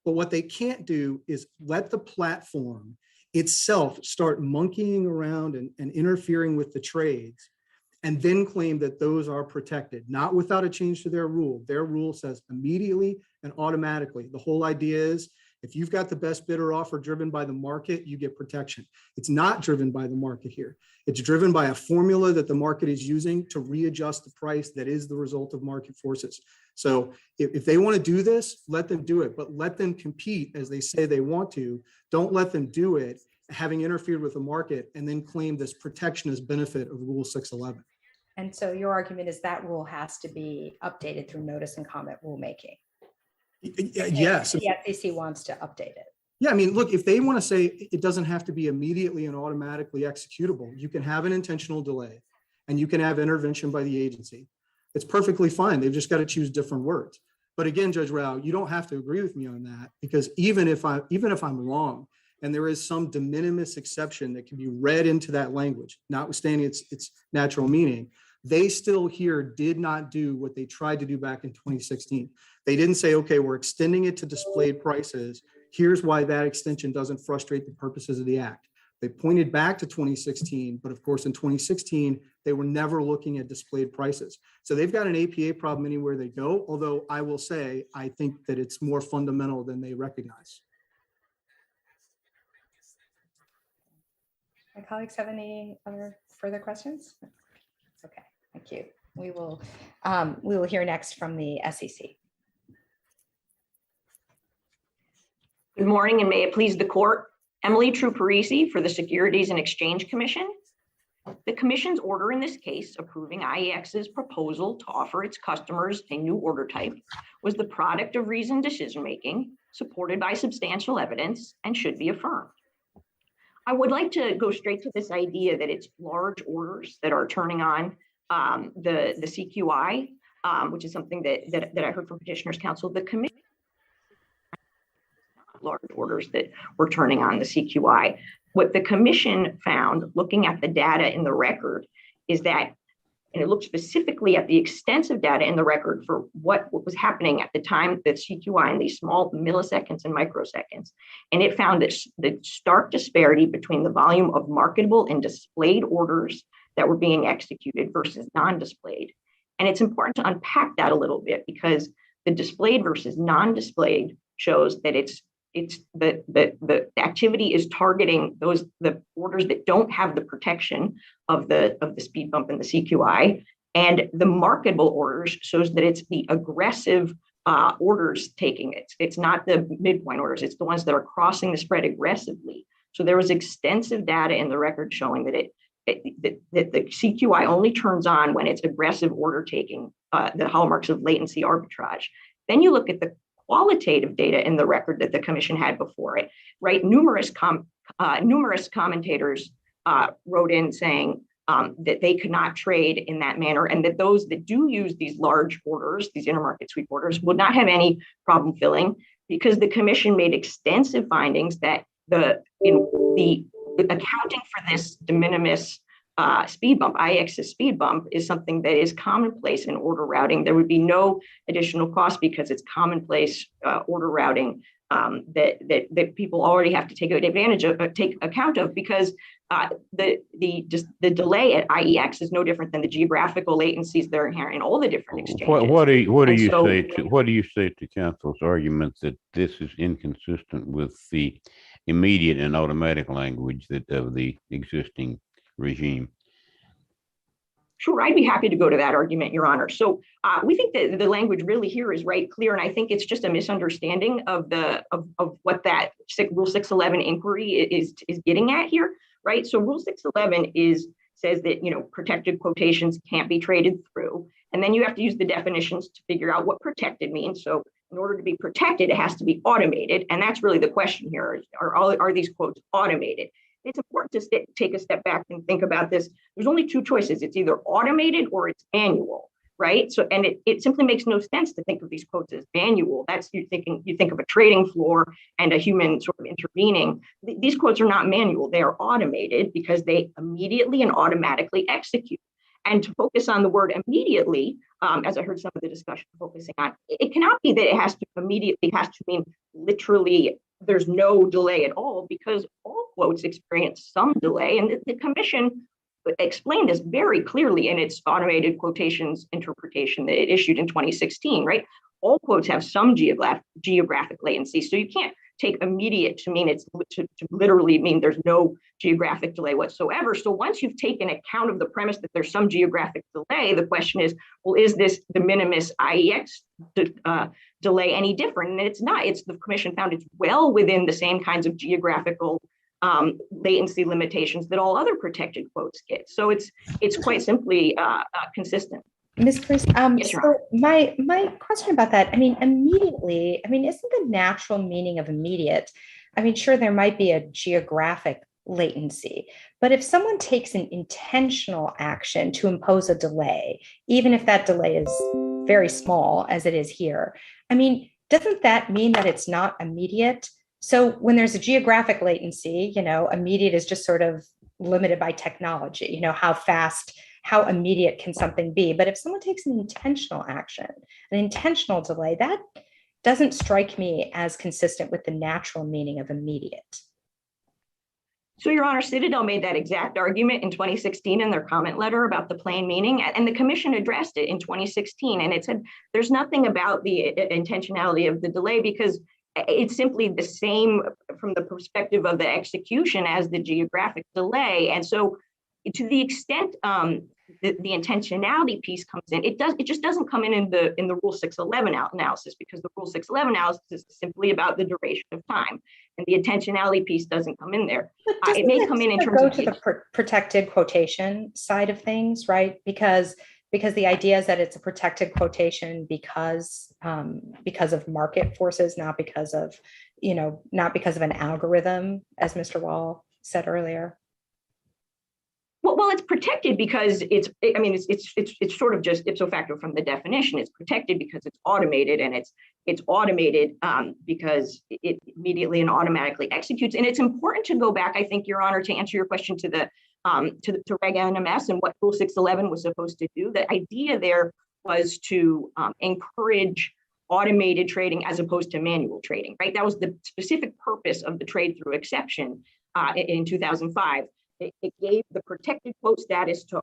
But what they can't do is let the platform itself start monkeying around and interfering with the trades and then claim that those are protected, not without a change to their rule. Their rule says immediately and automatically. The whole idea is if you've got the best bidder offer driven by the market, you get protection. It's not driven by the market here. It's driven by a formula that the market is using to readjust the price that is the result of market forces. So if they want to do this, let them do it, but let them compete as they say they want to. Don't let them do it having interfered with the market and then claim this protectionist benefit of Rule 611. And so your argument is that rule has to be updated through notice and comment rulemaking. Yes. The S.e.c. wants to update it. Yeah, I mean, look, if they want to say it doesn't have to be immediately and automatically executable, you can have an intentional delay and you can have intervention by the agency. It's perfectly fine. They've just got to choose different words. But again, Judge Rao, you don't have to agree with me on that, because even if I'm wrong and there is some de minimis exception that can be read into that language, notwithstanding its natural meaning, they still here did not do what they tried to do back in 2016. They didn't say, okay, we're extending it to displayed prices. Here's why that extension doesn't frustrate the purposes of the act. They pointed back to 2016, but of course in 2016, they were never looking at displayed prices. So they've got an APA problem anywhere they go, although I will say, I think that it's more fundamental than they recognize. My colleagues have any other further questions? Okay, thank you. We will hear next from the S.e.c. Good morning, and may it please the court. Emily Truparisi for the Securities and Exchange Commission. The commission's order in this case, approving IEX's proposal to offer its customers a new order type, was the product of reasoned decision-making, supported by substantial evidence, and should be affirmed. I would like to go straight to this idea that it's large orders that are turning on the CQI, which is something that I heard from Petitioners Council. The commission, large orders that were turning on the CQI. What the commission found, looking at the data in the record, is that, and it looked specifically at the extensive data in the record for what was happening at the time that CQI in these small milliseconds and microseconds. And it found this, the stark disparity between the volume of marketable and displayed orders that were being executed versus non-displayed. And it's important to unpack that a little bit, because the displayed versus non-displayed shows that the activity is targeting the orders that don't have the protection of the speed bump and the CQI, and the marketable orders shows that it's the aggressive orders taking it. It's not the midpoint orders, it's the ones that are crossing the spread aggressively. So there was extensive data in the record showing that that the CQI only turns on when it's aggressive order taking, the hallmarks of latency arbitrage. Then you look at the qualitative data in the record that the commission had before it, right? Numerous commentators wrote in saying that they could not trade in that manner, and that those that do use these large orders, these intermarket sweep orders, would not have any problem filling, because the commission made extensive findings that the accounting for this de minimis speed bump, IEX's speed bump, is something that is commonplace in order routing. There would be no additional cost because it's commonplace order routing that people already have to take advantage of, take account of, because the delay at IEX is no different than the geographical latencies that are inherent in all the different exchanges. What do you say to counsel's argument that this is inconsistent with the immediate and automatic language of the existing regime? Sure, I'd be happy to go to that argument, Your Honor. So we think that the language really here is right clear, and I think it's just a misunderstanding of what that Rule 611 inquiry is getting at here, right? So Rule 611 says that protected quotations can't be traded through, and then you have to use the definitions to figure out what protected means. So in order to be protected, it has to be automated, and that's really the question here: are these quotes automated? It's important to take a step back and think about this. There's only two choices. It's either automated or it's manual, right? So, and it simply makes no sense to think of these quotes as manual. That's you think of a trading floor and a human sort of intervening. These quotes are not manual. They are automated because they immediately and automatically execute. And to focus on the word immediately, as I heard some of the discussion focusing on, it cannot be that it has to immediately, has to mean literally there's no delay at all because all quotes experience some delay. And the commission explained this very clearly in its automated quotations interpretation that it issued in 2016, right? All quotes have some geographic latency. So you can't take immediate to mean to literally mean there's no geographic delay whatsoever. So once you've taken account of the premise that there's some geographic delay, the question is, well, is this de minimis IEX delay any different? And it's not. It's the commission found it's well within the same kinds of geographical latency limitations that all other protected quotes get. So it's quite simply consistent. Ms. Priest, Yes, Your Honor. so my question about that, I mean, immediately, I mean, isn't the natural meaning of immediate? I mean, sure, there might be a geographic latency, but if someone takes an intentional action to impose a delay, even if that delay is very small, as it is here, I mean, doesn't that mean that it's not immediate? So when there's a geographic latency, you know, immediate is just sort of limited by technology, you know, how fast, how immediate can something be? But if someone takes an intentional action, an intentional delay, that doesn't strike me as consistent with the natural meaning of immediate. So, Your Honor, Citadel made that exact argument in 2016 in their comment letter about the plain meaning, and the commission addressed it in 2016. And it said there's nothing about the intentionality of the delay because it's simply the same from the perspective of the execution as the geographic delay. And so to the extent the intentionality piece comes in, it just doesn't come in the Rule 611 analysis, because the Rule 611 analysis is simply about the duration of time, and the intentionality piece doesn't come in there. It may come in terms of the protected quotation side of things, right? Because the idea is that it's a protected quotation because of market forces, not because of an algorithm, as Mr. Wall said earlier. Well, it's protected because it's sort of just ipso facto from the definition. It's protected because it's automated, and it's automated because it immediately and automatically executes. And it's important to go back, I think, Your Honor, to answer your question to Reg NMS and what Rule 611 was supposed to do. The idea there was to encourage automated trading as opposed to manual trading, right? That was the specific purpose of the trade through exception in 2005. It gave the protected quote status to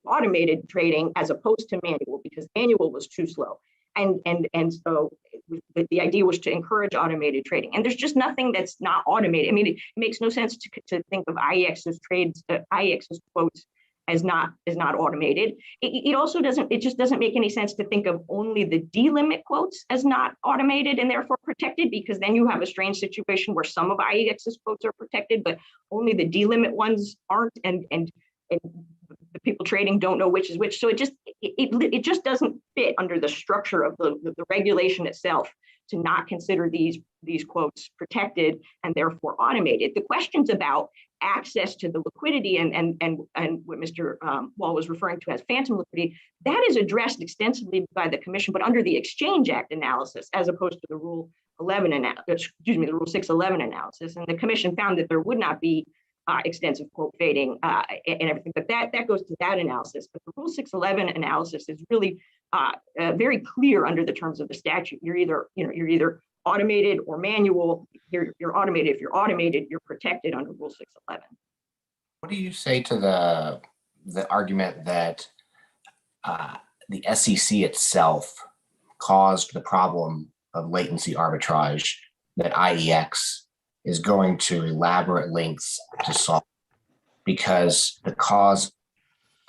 automated trading as opposed to manual, because manual was too slow. And so the idea was to encourage automated trading. And there's just nothing that's not automated. I mean, it makes no sense to think of IEX's quotes as not automated. It just doesn't make any sense to think of only the delimit quotes as not automated and therefore protected, because then you have a strange situation where some of IEX's quotes are protected, but only the delimit ones aren't, and the people trading don't know which is which. So it just doesn't fit under the structure of the regulation itself to not consider these quotes protected and therefore automated. The questions about access to the liquidity and what Mr. Wall was referring to as phantom liquidity, that is addressed extensively by the commission, but under the Exchange Act analysis, as opposed to the Rule 611 analysis. And the commission found that there would not be extensive quote fading and everything, but that goes to that analysis. But the Rule 611 analysis is really very clear under the terms of the statute. You're either automated or manual. You're automated. If you're automated, you're protected under Rule 611. What do you say to the argument that the S.e.c. itself caused the problem of latency arbitrage that IEX is going to elaborate lengths to solve, because the cause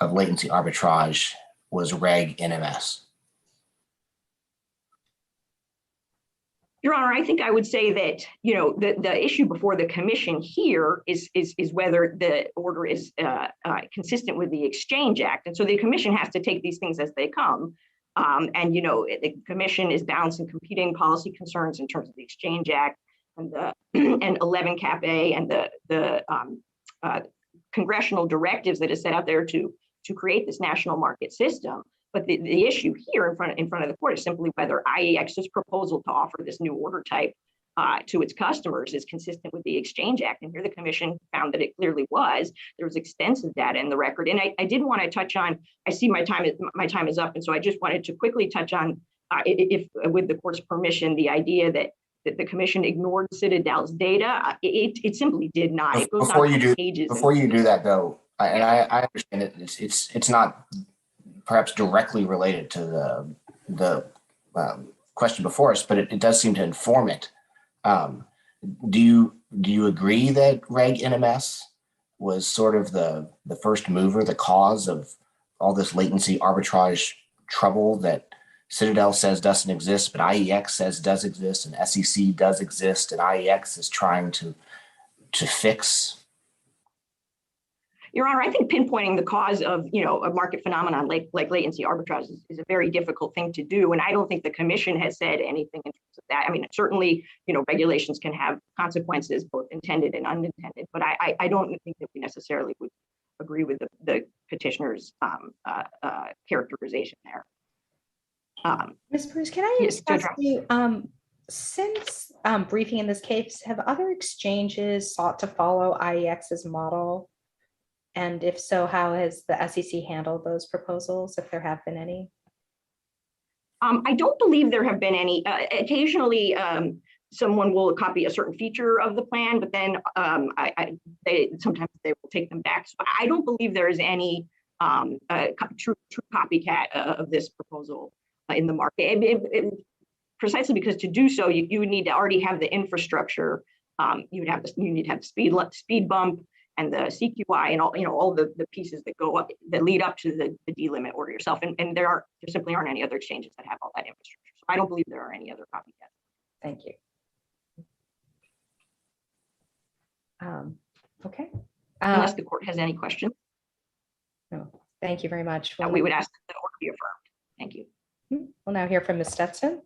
of latency arbitrage was Reg NMS? Your Honor, I think I would say that, the issue before the commission here is whether the order is consistent with the Exchange Act. And so the commission has to take these things as they come. The commission is balancing competing policy concerns in terms of the Exchange Act and 11 Cap A and the congressional directives that is set out there to create this national market system. But the issue here in front of the court is simply whether IEX's proposal to offer this new order type to its customers is consistent with the Exchange Act. And here the commission found that it clearly was. There was extensive data in the record. And I did want to touch on, I see my time is up. And so I just wanted to quickly touch on, if with the court's permission, the idea that that the commission ignored Citadel's data. It simply did not. It goes Before on you do, pages. before you do that though, I understand that it's not perhaps directly related to the question before us, but it does seem to inform it. Do you agree that Reg NMS was sort of the first mover, the cause of all this latency arbitrage trouble that Citadel says doesn't exist, but IEX says does exist, and S.e.c. does exist, and IEX is trying to fix? Your Honor, I think pinpointing the cause of a market phenomenon like latency arbitrage is a very difficult thing to do, and I don't think the commission has said anything in terms of that. I mean, certainly regulations can have consequences, both intended and unintended, but I don't think that we necessarily would agree with the petitioner's characterization there. Ms. Bruce, can I Yes, Judge ask you, since briefing in this case, have other exchanges sought to follow IEX's model? And if so, how has the S.e.c. handled those proposals, if there have been any? I don't believe there have been any. Occasionally, someone will copy a certain feature of the plan, but then sometimes they will take them back. So I don't believe there is any true copycat of this proposal in the market. Precisely because to do so, you would need to already have the infrastructure. You need to have the speed bump and the CQI and all the pieces that go up that lead up to the delimit order yourself. And there simply aren't any other exchanges that have all that infrastructure. So I don't believe there are any other copycats. Thank you. Okay. Unless the court has any questions. No, thank you very much. We would ask that the order be affirmed. Thank you. We'll now hear from Ms. Stetson.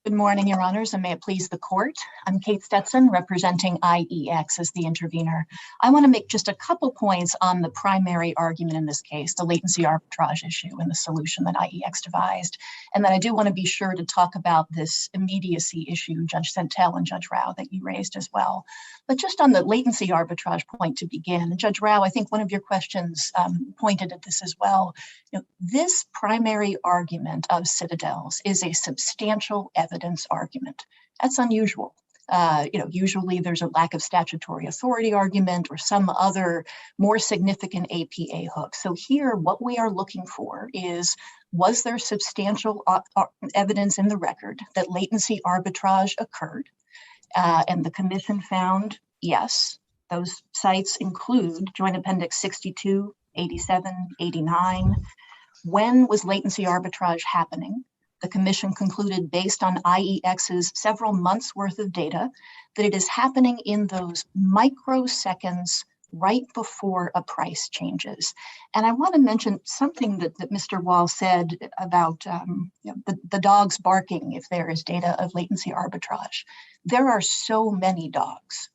Good morning, Your Honors, and may it please the court. I'm Kate Stetson, representing IEX as the intervener. I want to make just a couple points on the primary argument in this case, the latency arbitrage issue and the solution that IEX devised. And then I do want to be sure to talk about this immediacy issue, Judge Sentel and Judge Rao, that you raised as well. But just on the latency arbitrage point to begin, Judge Rao, I think one of your questions pointed at this as well. This primary argument of Citadel's is a substantial evidence argument. That's unusual. Usually there's a lack of statutory authority argument or some other more significant APA hook. So here, what we are looking for is, was there substantial evidence in the record that latency arbitrage occurred? And the commission found, yes. Those sites include Joint Appendix 62, 87, 89. When was latency arbitrage happening? The commission concluded, based on IEX's several months worth of data, that it is happening in those microseconds right before a price changes. And I want to mention something that Mr. Wall said about the dogs barking if there is data of latency arbitrage. There are so many dogs.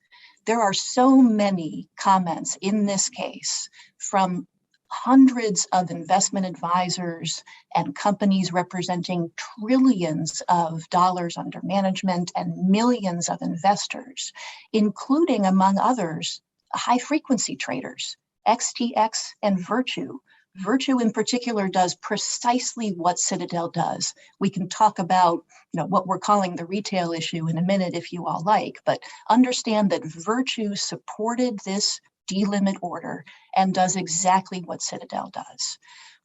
There are so many comments in this case from hundreds of investment advisors and companies representing trillions of dollars under management and millions of investors, including, among others, high frequency traders, XTX and Virtue. Virtue in particular does precisely what Citadel does. We can talk about what we're calling the retail issue in a minute if you all like, but understand that Virtue supported this delimit order and does exactly what Citadel does.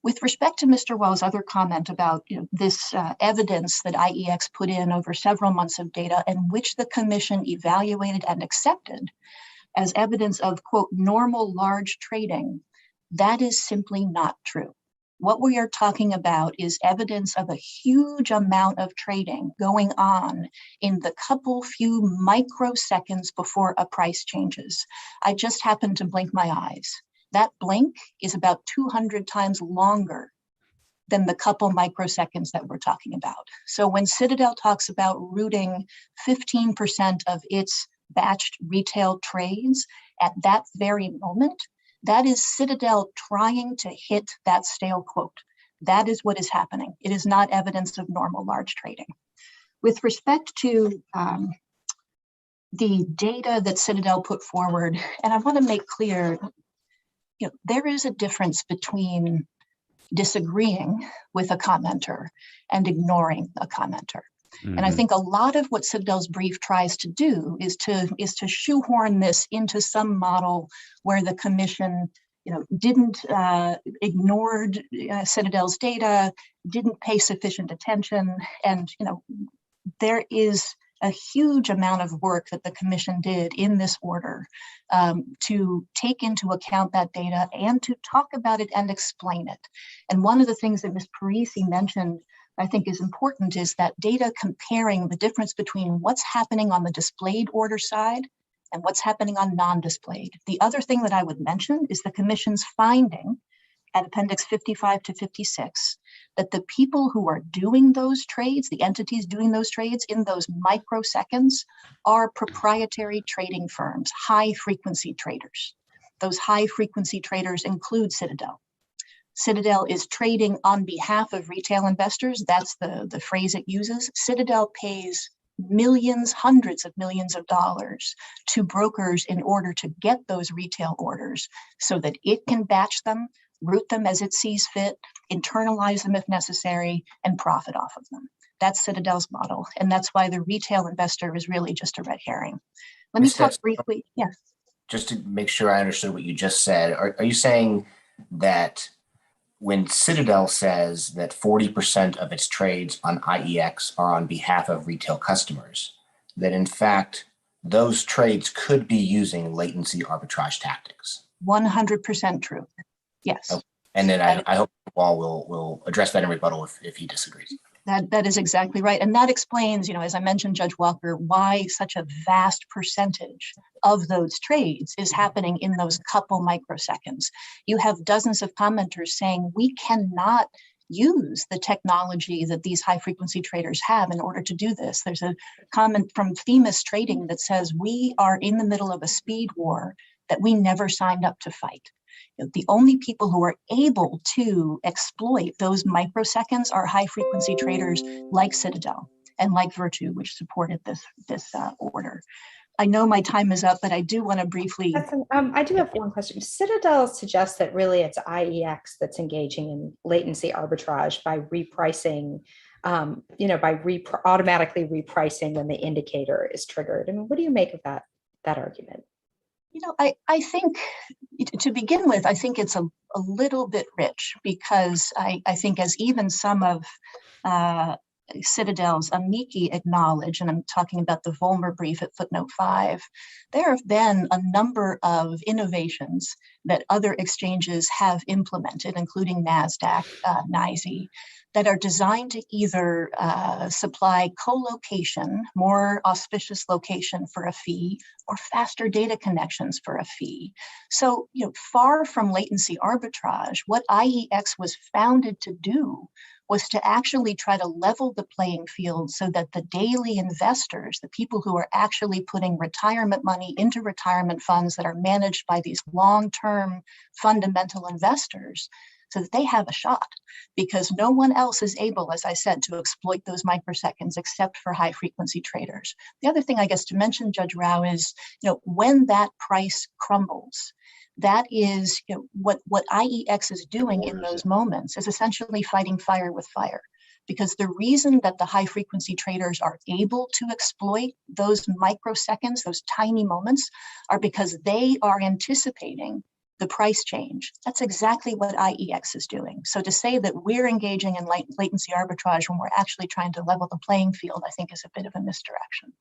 With respect to Mr. Well's other comment about this evidence that IEX put in over several months of data and which the commission evaluated and accepted as evidence of, quote, normal large trading, that is simply not true. What we are talking about is evidence of a huge amount of trading going on in the few microseconds before a price changes. I just happened to blink my eyes. That blink is about 200 times longer than the couple microseconds that we're talking about. So when Citadel talks about routing 15% of its batched retail trades at that very moment, that is Citadel trying to hit that stale quote. That is what is happening. It is not evidence of normal large trading. With respect to the data that Citadel put forward, and I want to make clear, there is a difference between disagreeing with a commenter and ignoring a commenter. And I think a lot of what Citadel's brief tries to do is to shoehorn this into some model where the commission, didn't ignored Citadel's data, didn't pay sufficient attention, and there is a huge amount of work that the commission did in this order to take into account that data and to talk about it and explain it. And one of the things that Ms. Parisi mentioned, I think is important, is that data comparing the difference between what's happening on the displayed order side and what's happening on non-displayed. The other thing that I would mention is the commission's finding at Appendix 55 to 56, that the people who are doing those trades, the entities doing those trades in those microseconds, are proprietary trading firms, high frequency traders. Those high frequency traders include Citadel. Citadel is trading on behalf of retail investors. That's the phrase it uses. Citadel pays millions, hundreds of millions of dollars to brokers in order to get those retail orders so that it can batch them, route them as it sees fit, internalize them if necessary, and profit off of them. That's Citadel's model. And that's why the retail investor is really just a red herring. Let me talk briefly. Yes. Just to make sure I understood what you just said, are you saying that when Citadel says that 40% of its trades on IEX are on behalf of retail customers, that in fact, those trades could be using latency arbitrage tactics? 100% true. Yes. Okay. And then I hope Wall will address that in rebuttal if he disagrees. That is exactly right. And that explains, as I mentioned, Judge Walker, why such a vast percentage of those trades is happening in those couple microseconds. You have dozens of commenters saying we cannot use the technology that these high frequency traders have in order to do this. There's a comment from Themis Trading that says we are in the middle of a speed war that we never signed up to fight. The only people who are able to exploit those microseconds are high frequency traders like Citadel and like Virtu, which supported this order. I know my time is up, but I do want to briefly. I do have one question. Citadel suggests that really it's IEX that's engaging in latency arbitrage by repricing, automatically repricing when the indicator is triggered. I mean, what do you make of that argument? I think to begin with, I think it's a little bit rich because I think as even some of Citadel's amici acknowledge, and I'm talking about the Vollmer brief at footnote 5, there have been a number of innovations that other exchanges have implemented, including NASDAQ, NYSE, that are designed to either supply co-location, more auspicious location for a fee, or faster data connections for a fee. So, far from latency arbitrage, what IEX was founded to do was to actually try to level the playing field so that the daily investors, the people who are actually putting retirement money into retirement funds that are managed by these long-term fundamental investors, so that they have a shot, because no one else is able, as I said, to exploit those microseconds except for high frequency traders. The other thing I guess to mention, Judge Rao, is when that price crumbles, that is what IEX is doing in those moments is essentially fighting fire with fire. Because the reason that the high frequency traders are able to exploit those microseconds, those tiny moments, are because they are anticipating the price change. That's exactly what IEX is doing. So to say that we're engaging in latency arbitrage when we're actually trying to level the playing field, I think is a bit of a misdirection.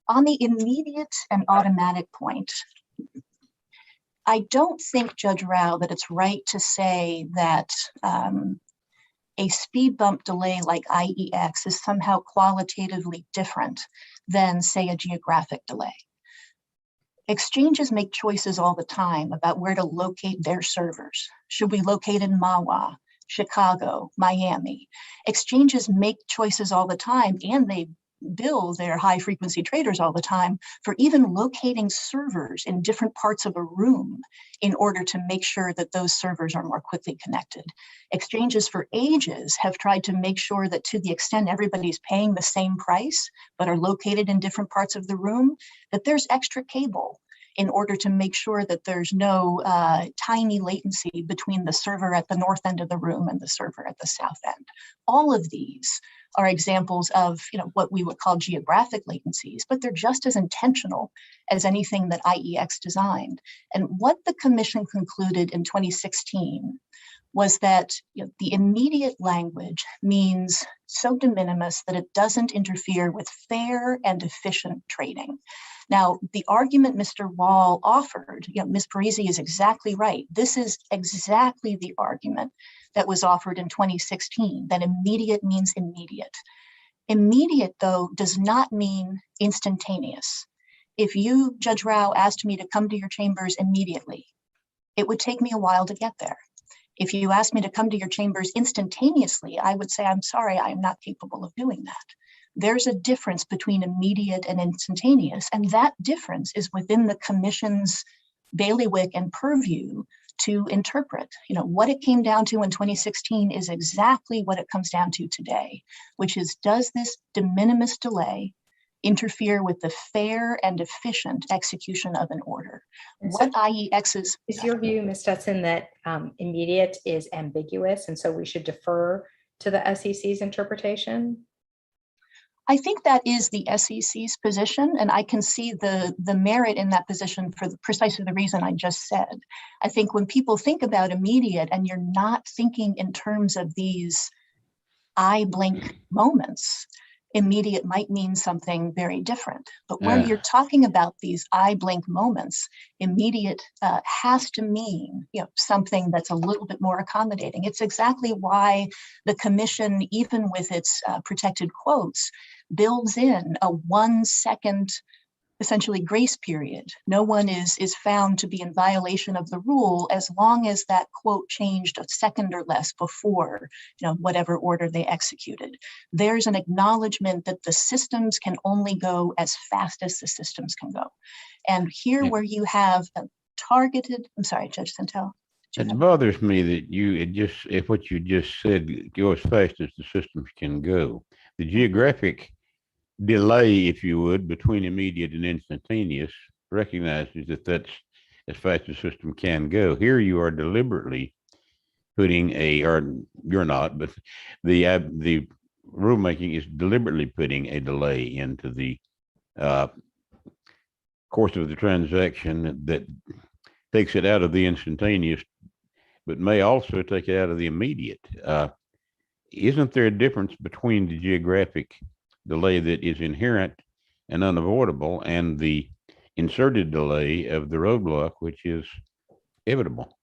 On the immediate and automatic point, I don't think, Judge Rao, that it's right to say that a speed bump delay like IEX is somehow qualitatively different than, say, a geographic delay. Exchanges make choices all the time about where to locate their servers. Should we locate in Mahwah, Chicago, Miami? Exchanges make choices all the time, and they bill their high frequency traders all the time for even locating servers in different parts of a room in order to make sure that those servers are more quickly connected. Exchanges for ages have tried to make sure that to the extent everybody's paying the same price, but are located in different parts of the room, that there's extra cable in order to make sure that there's no tiny latency between the server at the north end of the room and the server at the south end. All of these are examples of what we would call geographic latencies, but they're just as intentional as anything that IEX designed. And what the commission concluded in 2016 was that the immediate language means so de minimis that it doesn't interfere with fair and efficient trading. Now, the argument Mr. Wall offered, Ms. Parisi is exactly right. This is exactly the argument that was offered in 2016, that immediate means immediate. Immediate, though, does not mean instantaneous. If you, Judge Rao, asked me to come to your chambers immediately, it would take me a while to get there. If you asked me to come to your chambers instantaneously, I would say, I'm sorry, I am not capable of doing that. There's a difference between immediate and instantaneous, and that difference is within the commission's bailiwick and purview to interpret. What it came down to in 2016 is exactly what it comes down to today, which is, does this de minimis delay interfere with the fair and efficient execution of an order? What IEX's is your view, Ms. Stetson, that immediate is ambiguous, and so we should defer to the S.e.c's interpretation? I think that is the S.e.c's position, and I can see the merit in that position for precisely the reason I just said. I think when people think about immediate, and you're not thinking in terms of these eye blink moments, immediate might mean something very different. But where you're talking about these eye blink moments, immediate has to mean something that's a little bit more accommodating. It's exactly why the commission, even with its protected quotes, builds in a 1 second essentially grace period. No one is found to be in violation of the rule as long as that quote changed a second or less before whatever order they executed. There's an acknowledgement that the systems can only go as fast as the systems can go. And here where you have a targeted, I'm sorry, Judge Santel. It bothers me that if what you just said, go as fast as the systems can go. The geographic delay, if you would, between immediate and instantaneous recognizes that that's as fast as the system can go. Here you are deliberately putting or you're not, but the rulemaking is deliberately putting a delay into the course of the transaction that takes it out of the instantaneous, but may also take it out of the immediate. Isn't there a difference between the geographic delay that is inherent and unavoidable and the inserted delay of the roadblock, which is inevitable?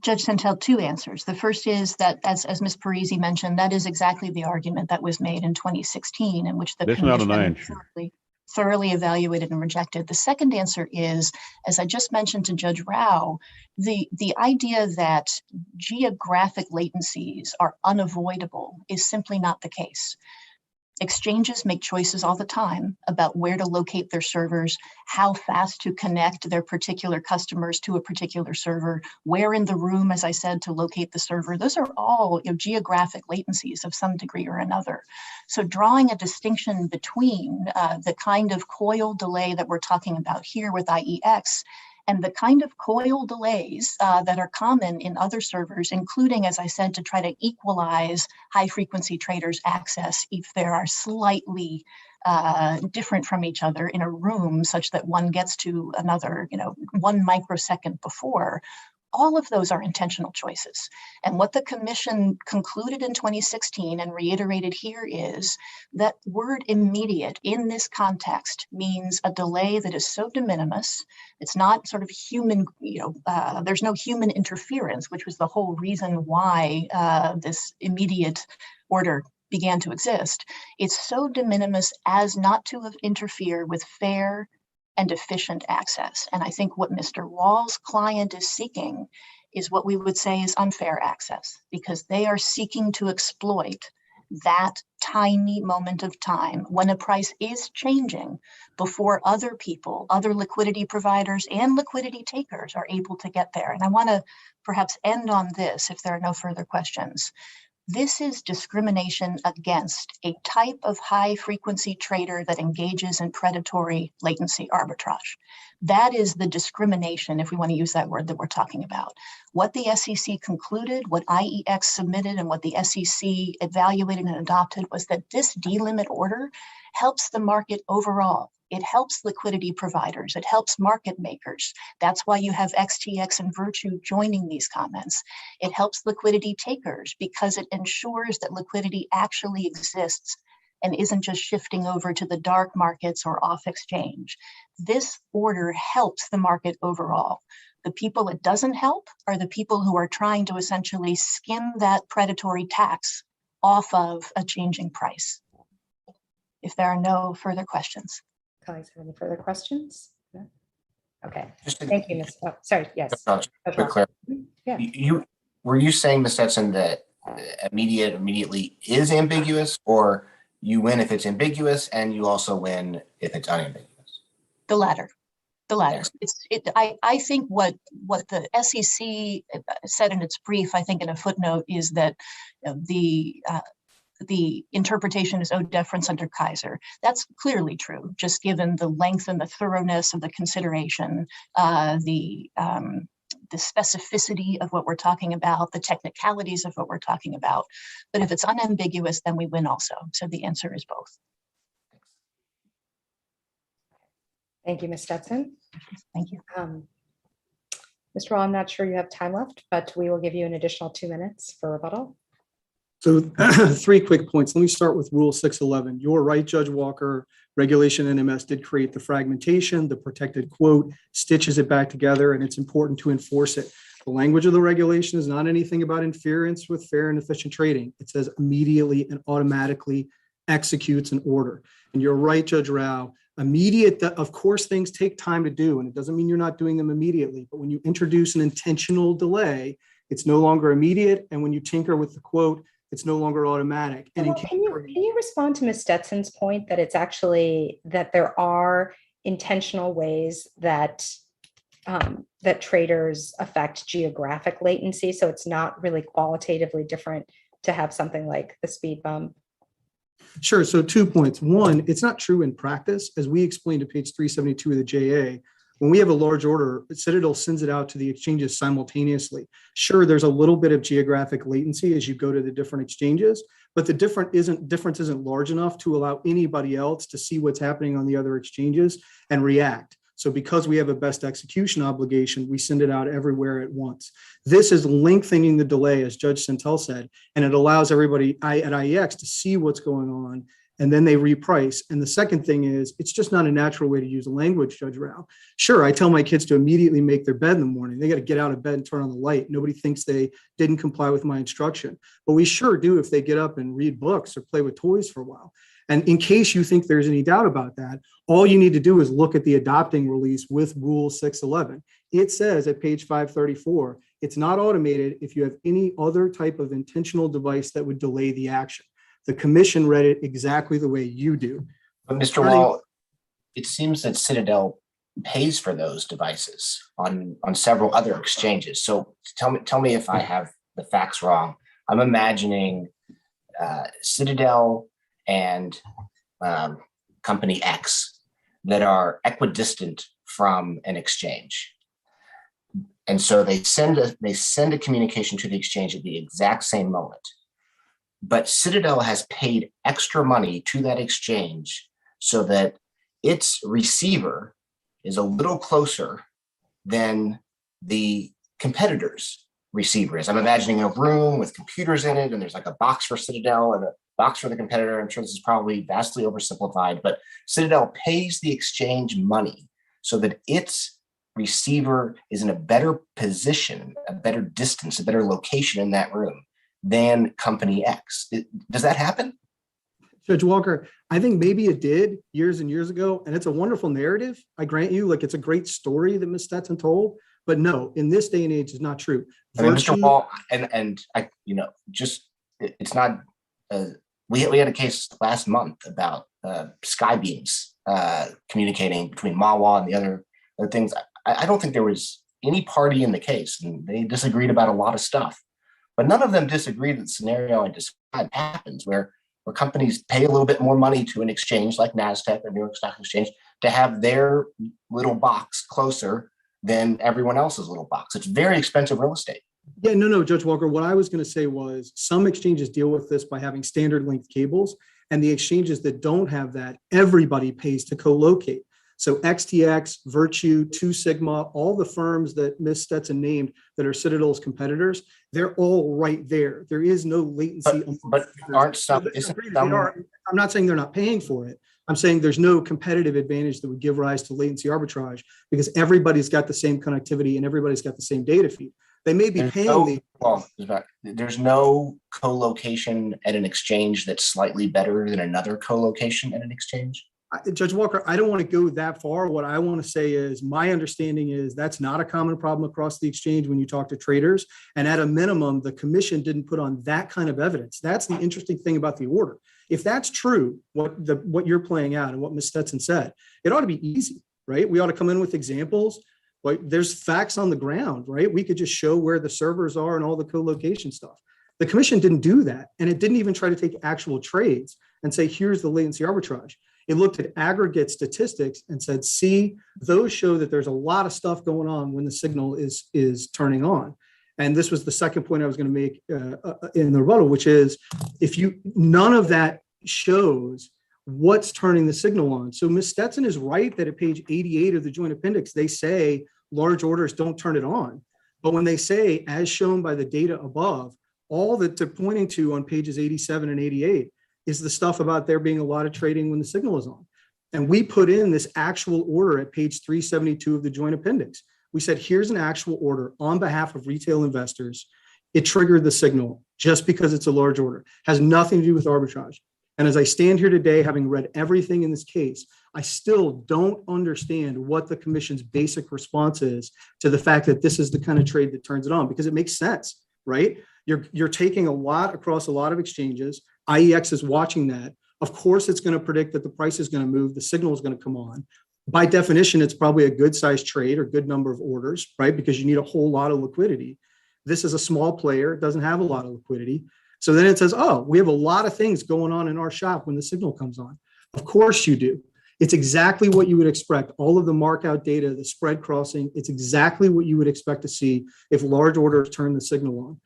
Judge Santel, two answers. The first is that, as Ms. Parisi mentioned, that is exactly the argument that was made in 2016, in which the commission thoroughly evaluated and rejected. The second answer is, as I just mentioned to Judge Rao, the idea that geographic latencies are unavoidable is simply not the case. Exchanges make choices all the time about where to locate their servers, how fast to connect their particular customers to a particular server, where in the room, as I said, to locate the server. Those are all geographic latencies of some degree or another. So drawing a distinction between the kind of coil delay that we're talking about here with IEX and the kind of coil delays that are common in other servers, including, as I said, to try to equalize high-frequency traders' access if they are slightly different from each other in a room such that one gets to another, 1 microsecond before. All of those are intentional choices. And what the commission concluded in 2016 and reiterated here is that word immediate in this context means a delay that is so de minimis. It's not sort of human, there's no human interference, which was the whole reason why this immediate order began to exist. It's so de minimis as not to interfere with fair and efficient access. And I think what Mr. Wall's client is seeking is what we would say is unfair access, because they are seeking to exploit that tiny moment of time when a price is changing before other people, other liquidity providers and liquidity takers are able to get there. And I want to perhaps end on this if there are no further questions. This is discrimination against a type of high-frequency trader that engages in predatory latency arbitrage. That is the discrimination, if we want to use that word, that we're talking about. What the SEC concluded, what IEX submitted, and what the SEC evaluated and adopted was that this delimit order helps the market overall. It helps liquidity providers. It helps market makers. That's why you have XTX and Virtue joining these comments. It helps liquidity takers because it ensures that liquidity actually exists and isn't just shifting over to the dark markets or off exchange. This order helps the market overall. The people it doesn't help are the people who are trying to essentially skim that predatory tax off of a changing price. If there are no further questions. Colleagues have any further questions? No? Okay, Just thank you, Ms. Oh, sorry, yes. quick clarity. Yeah. Were you saying, Ms. Stetson, that immediately is ambiguous, or you win if it's ambiguous and you also win if it's unambiguous? The latter. The latter. I think what the SEC said in its brief, I think in a footnote, is that the interpretation is owed deference under Kaiser. That's clearly true, just given the length and the thoroughness of the consideration, the specificity of what we're talking about, the technicalities of what we're talking about. But if it's unambiguous, then we win also. So the answer is both. Thank you, Ms. Stetson. Thank you. Mr. Rawl, I'm not sure you have time left, but we will give you an additional 2 minutes for rebuttal. So 3 quick points. Let me start with Rule 611. You're right, Judge Walker. Regulation NMS did create the fragmentation, the protected quote, stitches it back together, and it's important to enforce it. The language of the regulation is not anything about interference with fair and efficient trading. It says immediately and automatically executes an order. And you're right, Judge Rao. Immediate, of course, things take time to do, and it doesn't mean you're not doing them immediately. But when you introduce an intentional delay, it's no longer immediate. And when you tinker with the quote, it's no longer automatic. And Well, can you respond to Ms. Stetson's point that it's actually that there are intentional ways that that traders affect geographic latency, so it's not really qualitatively different to have something like the speed bump? Sure. So 2 points. One, it's not true in practice. As we explained to page 372 of the JA, when we have a large order, Citadel sends it out to the exchanges simultaneously. Sure, there's a little bit of geographic latency as you go to the different exchanges, but the difference isn't large enough to allow anybody else to see what's happening on the other exchanges and react. So because we have a best execution obligation, we send it out everywhere at once. This is lengthening the delay, as Judge Santel said, and it allows everybody at IEX to see what's going on, and then they reprice. And the second thing is, it's just not a natural way to use language, Judge Rao. Sure, I tell my kids to immediately make their bed in the morning. They got to get out of bed and turn on the light. Nobody thinks they didn't comply with my instruction, but we sure do if they get up and read books or play with toys for a while. And in case you think there's any doubt about that, all you need to do is look at the adopting release with Rule 611. It says at page 534, it's not automated if you have any other type of intentional device that would delay the action. The commission read it exactly the way you do. But Mr. Wall, it seems that Citadel pays for those devices on several other exchanges. So tell me if I have the facts wrong. I'm imagining Citadel and company X that are equidistant from an exchange. And so they send a communication to the exchange at the exact same moment. But Citadel has paid extra money to that exchange so that its receiver is a little closer than the competitor's receiver is. I'm imagining a room with computers in it, and there's like a box for Citadel and a box for the competitor. I'm sure this is probably vastly oversimplified, but Citadel pays the exchange money so that its receiver is in a better position, a better distance, a better location in that room than company X. Does that happen? Judge Walker, I think maybe it did years and years ago, and it's a wonderful narrative. I grant you, like it's a great story that Ms. Stetson told, but no, in this day and age, it's not true. I mean, Mr. Wall, and I, it's not. We had a case last month about Skybeams communicating between MAWA and the other things. I don't think there was any party in the case, and they disagreed about a lot of stuff, but none of them disagreed that the scenario I described happens where companies pay a little bit more money to an exchange like NASDAQ or New York Stock Exchange to have their little box closer than everyone else's little box. It's very expensive real estate. Yeah, no, Judge Walker, what I was going to say was some exchanges deal with this by having standard length cables, and the exchanges that don't have that, everybody pays to co-locate. So XTX, Virtue, 2 Sigma, all the firms that Ms. Stetson named that are Citadel's competitors, they're all right there. There is no latency. But aren't some, isn't some, I'm not saying they're not paying for it. I'm saying there's no competitive advantage that would give rise to latency arbitrage because everybody's got the same connectivity and everybody's got the same data feed. They may be paying there's no co-location at an exchange that's slightly better than another co-location at an exchange. Judge Walker, I don't want to go that far. What I want to say is my understanding is that's not a common problem across the exchange when you talk to traders. And at a minimum, the commission didn't put on that kind of evidence. That's the interesting thing about the order. If that's true, what you're playing out and what Ms. Stetson said, it ought to be easy, right? We ought to come in with examples. Like there's facts on the ground, right? We could just show where the servers are and all the co-location stuff. The commission didn't do that. And it didn't even try to take actual trades and say, here's the latency arbitrage. It looked at aggregate statistics and said, see, those show that there's a lot of stuff going on when the signal is turning on. And this was the second point I was going to make in the rebuttal, which is none of that shows what's turning the signal on. So Ms. Stetson is right that at page 88 of the joint appendix, they say large orders don't turn it on. But when they say, as shown by the data above, all that they're pointing to on pages 87 and 88 is the stuff about there being a lot of trading when the signal is on. And we put in this actual order at page 372 of the joint appendix. We said, here's an actual order on behalf of retail investors. It triggered the signal just because it's a large order. Has nothing to do with arbitrage. And as I stand here today, having read everything in this case, I still don't understand what the commission's basic response is to the fact that this is the kind of trade that turns it on, because it makes sense, right? You're taking a lot across a lot of exchanges. IEX is watching that. Of course, it's going to predict that the price is going to move. The signal is going to come on. By definition, it's probably a good size trade or good number of orders, right? Because you need a whole lot of liquidity. This is a small player. It doesn't have a lot of liquidity. So then it says, oh, we have a lot of things going on in our shop when the signal comes on. Of course you do. It's exactly what you would expect. All of the markout data, the spread crossing, it's exactly what you would expect to see if large orders turn the signal on.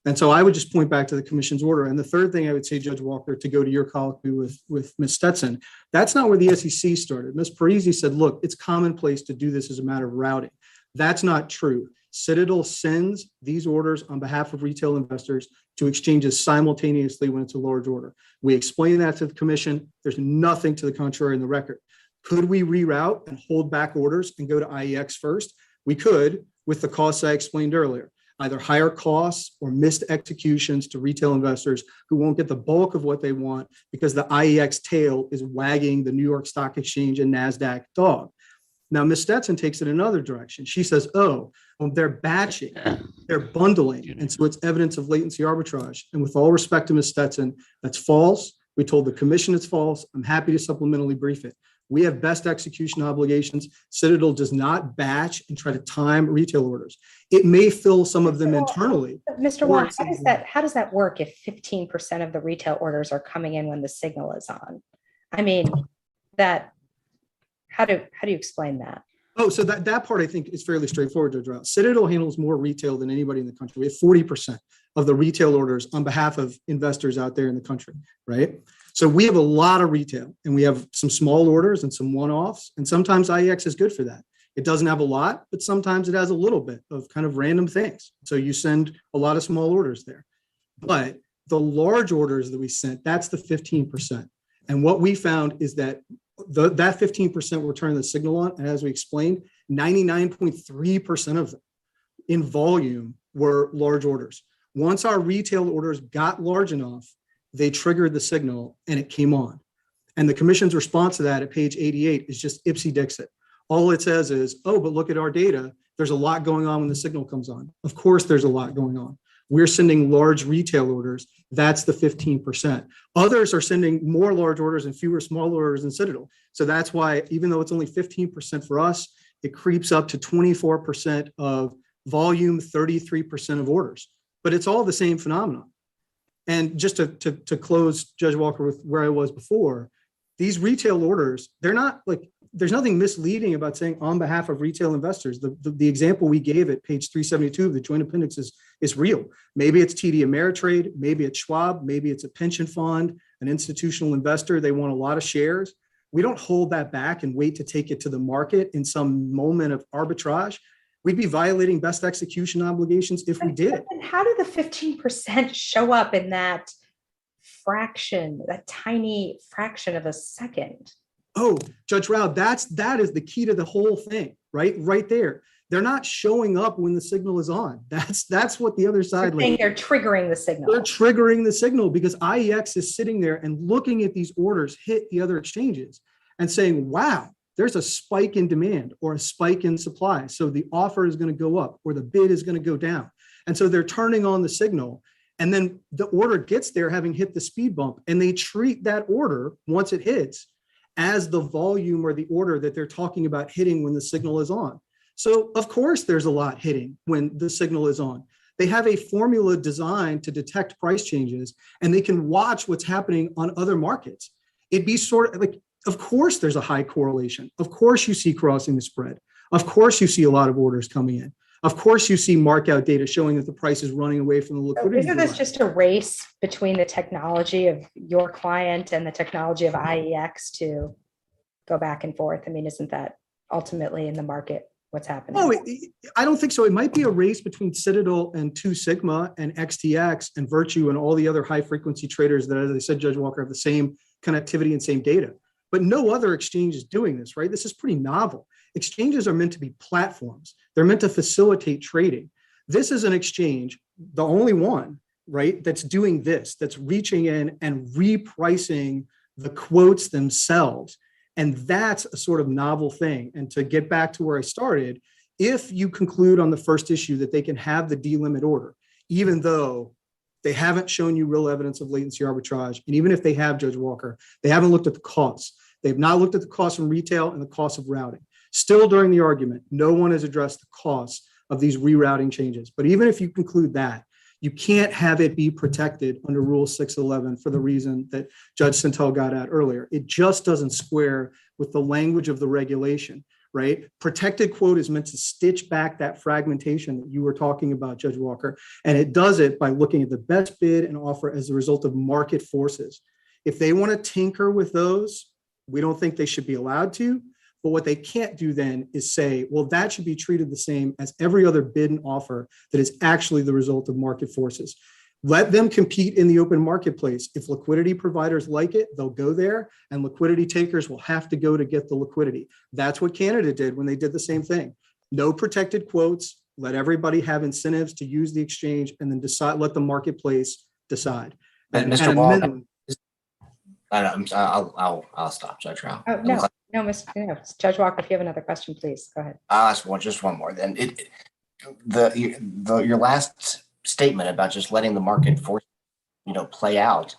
And so I would just point back to the commission's order. And the third thing I would say, Judge Walker, to go to your colloquy with Ms. Stetson, that's not where the S.e.c. started. Ms. Parisi said, look, it's commonplace to do this as a matter of routing. That's not true. Citadel sends these orders on behalf of retail investors to exchanges simultaneously when it's a large order. We explain that to the commission. There's nothing to the contrary in the record. Could we reroute and hold back orders and go to IEX first? We could, with the costs I explained earlier. Either higher costs or missed executions to retail investors who won't get the bulk of what they want because the IEX tail is wagging the New York Stock Exchange and NASDAQ dog. Now, Ms. Stetson takes it another direction. She says, oh, well, they're batching, they're bundling. And so it's evidence of latency arbitrage. And with all respect to Ms. Stetson, that's false. We told the commission it's false. I'm happy to supplementally brief it. We have best execution obligations. Citadel does not batch and try to time retail orders. It may fill some of them internally. Mr. Wong, how does that work if 15% of the retail orders are coming in when the signal is on? I mean, how do you explain that? Oh, so that part I think is fairly straightforward, Judge Rouse. Citadel handles more retail than anybody in the country. We have 40% of the retail orders on behalf of investors out there in the country, right? So we have a lot of retail, and we have some small orders and some one-offs, and sometimes IEX is good for that. It doesn't have a lot, but sometimes it has a little bit of kind of random things. So you send a lot of small orders there. But the large orders that we sent, that's the 15%. And what we found is that that 15% were turning the signal on, and as we explained, 99.3% of them in volume were large orders. Once our retail orders got large enough, they triggered the signal and it came on. And the commission's response to that at page 88 is just ipsy dixit. All it says is, oh, but look at our data. There's a lot going on when the signal comes on. Of course, there's a lot going on. We're sending large retail orders. That's the 15%. Others are sending more large orders and fewer small orders in Citadel. So that's why, even though it's only 15% for us, it creeps up to 24% of volume, 33% of orders. But it's all the same phenomenon. And just to close, Judge Walker, with where I was before, these retail orders, they're not like there's nothing misleading about saying on behalf of retail investors. The example we gave at page 372 of the joint appendix is real. Maybe it's TD Ameritrade, maybe it's Schwab, maybe it's a pension fund, an institutional investor. They want a lot of shares. We don't hold that back and wait to take it to the market in some moment of arbitrage. We'd be violating best execution obligations if we did. And how did the 15% show up in that fraction, that tiny fraction of a second? Oh, Judge Rao, that is the key to the whole thing, right there. They're not showing up when the signal is on. That's what the other side. They're triggering the signal. They're triggering the signal because IEX is sitting there and looking at these orders hit the other exchanges and saying, wow, there's a spike in demand or a spike in supply. So the offer is going to go up or the bid is going to go down. And so they're turning on the signal. And then the order gets there having hit the speed bump, and they treat that order once it hits as the volume or the order that they're talking about hitting when the signal is on. So of course there's a lot hitting when the signal is on. They have a formula designed to detect price changes, and they can watch what's happening on other markets. It'd be sort of like, of course there's a high correlation. Of course you see crossing the spread. Of course you see a lot of orders coming in. Of course you see markout data showing that the price is running away from the liquidity. So isn't this just a race between the technology of your client and the technology of IEX to go back and forth? I mean, isn't that ultimately in the market what's happening? Oh, I don't think so. It might be a race between Citadel and 2 Sigma and XTX and Virtue and all the other high frequency traders that, as I said, Judge Walker, have the same connectivity and same data. But no other exchange is doing this, right? This is pretty novel. Exchanges are meant to be platforms. They're meant to facilitate trading. This is an exchange, the only one, right, that's doing this, that's reaching in and repricing the quotes themselves. And that's a sort of novel thing. And to get back to where I started, if you conclude on the first issue that they can have the delimit order, even though they haven't shown you real evidence of latency arbitrage, and even if they have, Judge Walker, they haven't looked at the costs. They've not looked at the cost from retail and the cost of routing. Still during the argument, no one has addressed the costs of these rerouting changes. But even if you conclude that, you can't have it be protected under Rule 611 for the reason that Judge Santel got at earlier. It just doesn't square with the language of the regulation, right? Protected quote is meant to stitch back that fragmentation that you were talking about, Judge Walker, and it does it by looking at the best bid and offer as a result of market forces. If they want to tinker with those, we don't think they should be allowed to. But what they can't do then is say, well, that should be treated the same as every other bid and offer that is actually the result of market forces. Let them compete in the open marketplace. If liquidity providers like it, they'll go there, and liquidity takers will have to go to get the liquidity. That's what Canada did when they did the same thing. No protected quotes, let everybody have incentives to use the exchange, and then decide, let the marketplace decide. And Mr. Wall, I'll stop, Judge Rao. Oh, no, Judge Walker, if you have another question, please go ahead. I'll ask just one more. Then your last statement about just letting the market force, play out.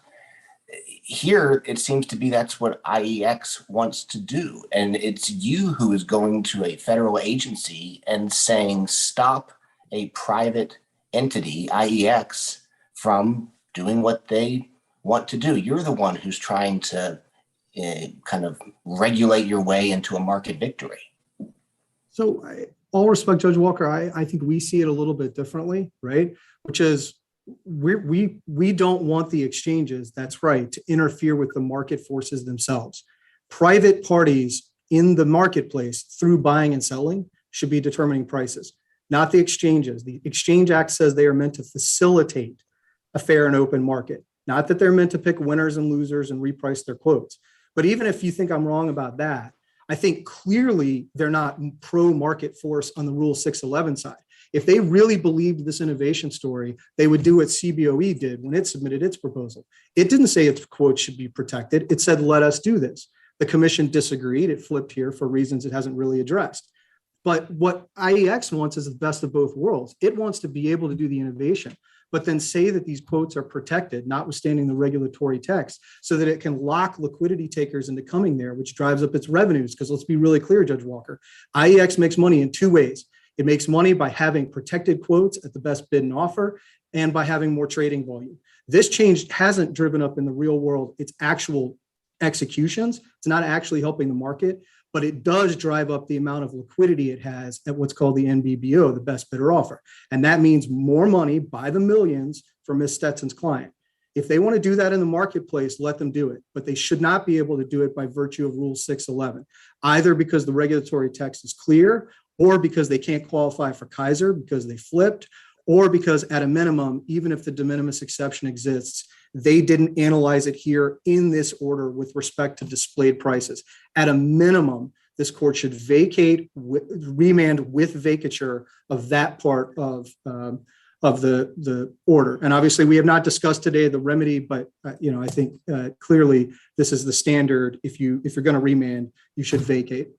Here, it seems to be that's what IEX wants to do, and it's you who is going to a federal agency and saying stop a private entity, IEX, from doing what they want to do. You're the one who's trying to kind of regulate your way into a market victory. So all respect, Judge Walker, I think we see it a little bit differently, right? Which is we don't want the exchanges, that's right, to interfere with the market forces themselves. Private parties in the marketplace through buying and selling should be determining prices, not the exchanges. The Exchange Act says they are meant to facilitate a fair and open market, not that they're meant to pick winners and losers and reprice their quotes. But even if you think I'm wrong about that, I think clearly they're not pro-market force on the Rule 611 side. If they really believed this innovation story, they would do what CBOE did when it submitted its proposal. It didn't say its quotes should be protected. It said, let us do this. The commission disagreed. It flipped here for reasons it hasn't really addressed. But what IEX wants is the best of both worlds. It wants to be able to do the innovation, but then say that these quotes are protected, notwithstanding the regulatory text, so that it can lock liquidity takers into coming there, which drives up its revenues. Because let's be really clear, Judge Walker, IEX makes money in two ways. It makes money by having protected quotes at the best bid and offer, and by having more trading volume. This change hasn't driven up in the real world its actual executions. It's not actually helping the market, but it does drive up the amount of liquidity it has at what's called the NBBO, the best bidder offer. And that means more money by the millions for Ms. Stetson's client. If they want to do that in the marketplace, let them do it, but they should not be able to do it by virtue of Rule 611, either because the regulatory text is clear, or because they can't qualify for Kaiser because they flipped, or because at a minimum, even if the de minimis exception exists, they didn't analyze it here in this order with respect to displayed prices. At a minimum, this court should remand with vacature of that part of the order. And obviously, we have not discussed today the remedy, but I think clearly this is the standard. If you're going to remand, you should vacate.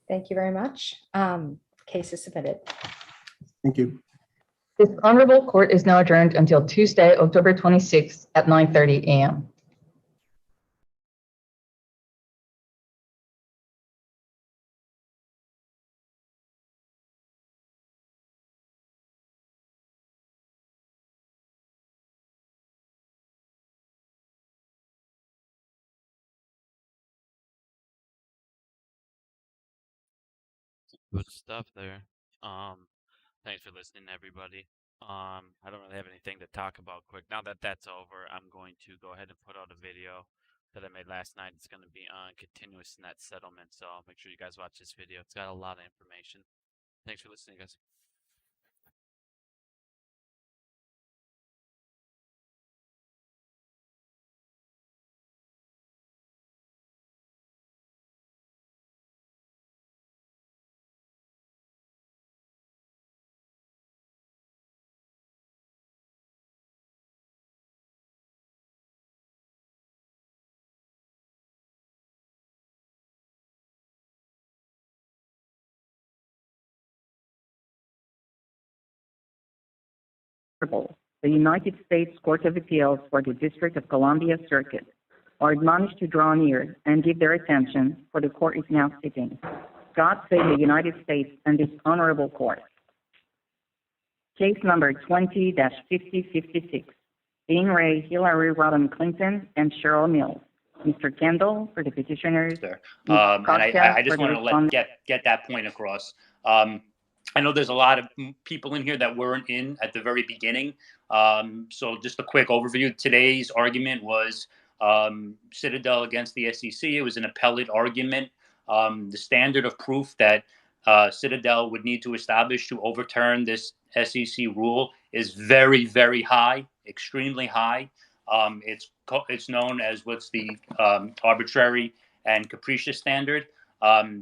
Thank you very much. Case is submitted. Thank you. This honorable court is now adjourned until Tuesday, October 26th at 9:30 a.m. Good stuff there. Thanks for listening, everybody. I don't really have anything to talk about quick. Now that that's over, I'm going to go ahead and put out a video that I made last night. It's going to be on continuous net settlement, so make sure you guys watch this video. It's got a lot of information. Thanks for listening, guys. The United States Court of Appeals for the District of Columbia Circuit are admonished to draw near and give their attention, for the court is now sitting. God save the United States and this honorable court. Case number 20-5056, In re Hillary Rodham Clinton and Cheryl Mills. Mr. Kendall for the petitioners. There. And I just want to get that point across. I know there's a lot of people in here that weren't in at the very beginning. So just a quick overview. Today's argument was Citadel against the S.e.c. It was an appellate argument. The standard of proof that Citadel would need to establish to overturn this S.e.c. rule is very, very high, extremely high. It's known as what's the arbitrary and capricious standard.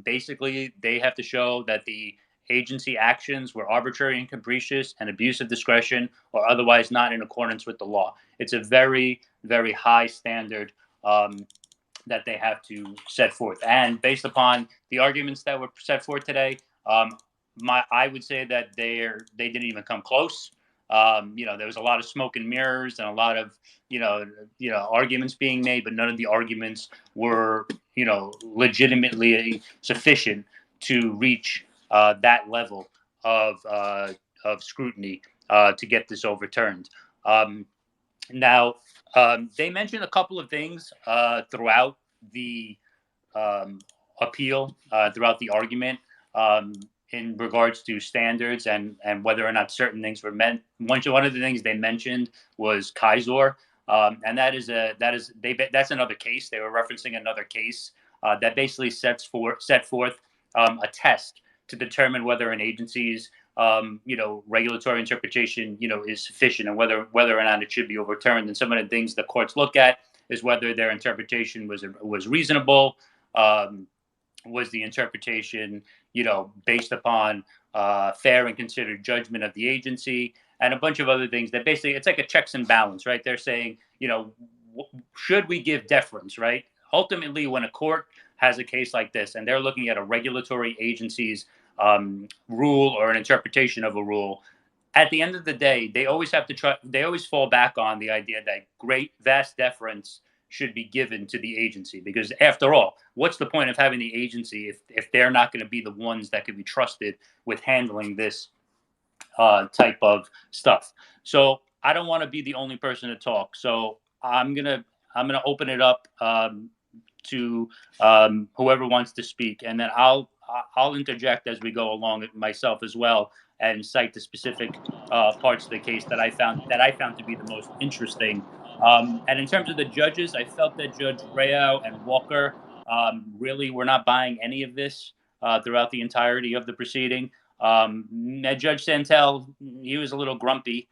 Basically, they have to show that the agency actions were arbitrary and capricious and abuse of discretion or otherwise not in accordance with the law. It's a very, very high standard that they have to set forth. And based upon the arguments that were set forth today, I would say that they didn't even come close. There was a lot of smoke and mirrors and a lot of arguments being made, but none of the arguments were legitimately sufficient to reach that level of scrutiny to get this overturned. Now, they mentioned a couple of things throughout the appeal, throughout the argument, in regards to standards and whether or not certain things were meant. One of the things they mentioned was Kaiser, and that's another case. They were referencing another case that basically set forth a test to determine whether an agency's regulatory interpretation is sufficient and whether or not it should be overturned. And some of the things the courts look at is whether their interpretation was reasonable. Was the interpretation based upon fair and considered judgment of the agency, and a bunch of other things that basically it's like a checks and balance, right? They're saying should we give deference, right? Ultimately, when a court has a case like this and they're looking at a regulatory agency's rule or an interpretation of a rule, at the end of the day, they always fall back on the idea that vast deference should be given to the agency, because after all, what's the point of having the agency if they're not going to be the ones that can be trusted with handling this type of stuff? So I don't want to be the only person to talk. So I'm gonna open it up to whoever wants to speak, and then I'll interject as we go along myself as well, and cite the specific parts of the case that I found to be the most interesting. And in terms of the judges, I felt that Judge Rayo and Walker really were not buying any of this throughout the entirety of the proceeding. Judge Santel, he was a little grumpy.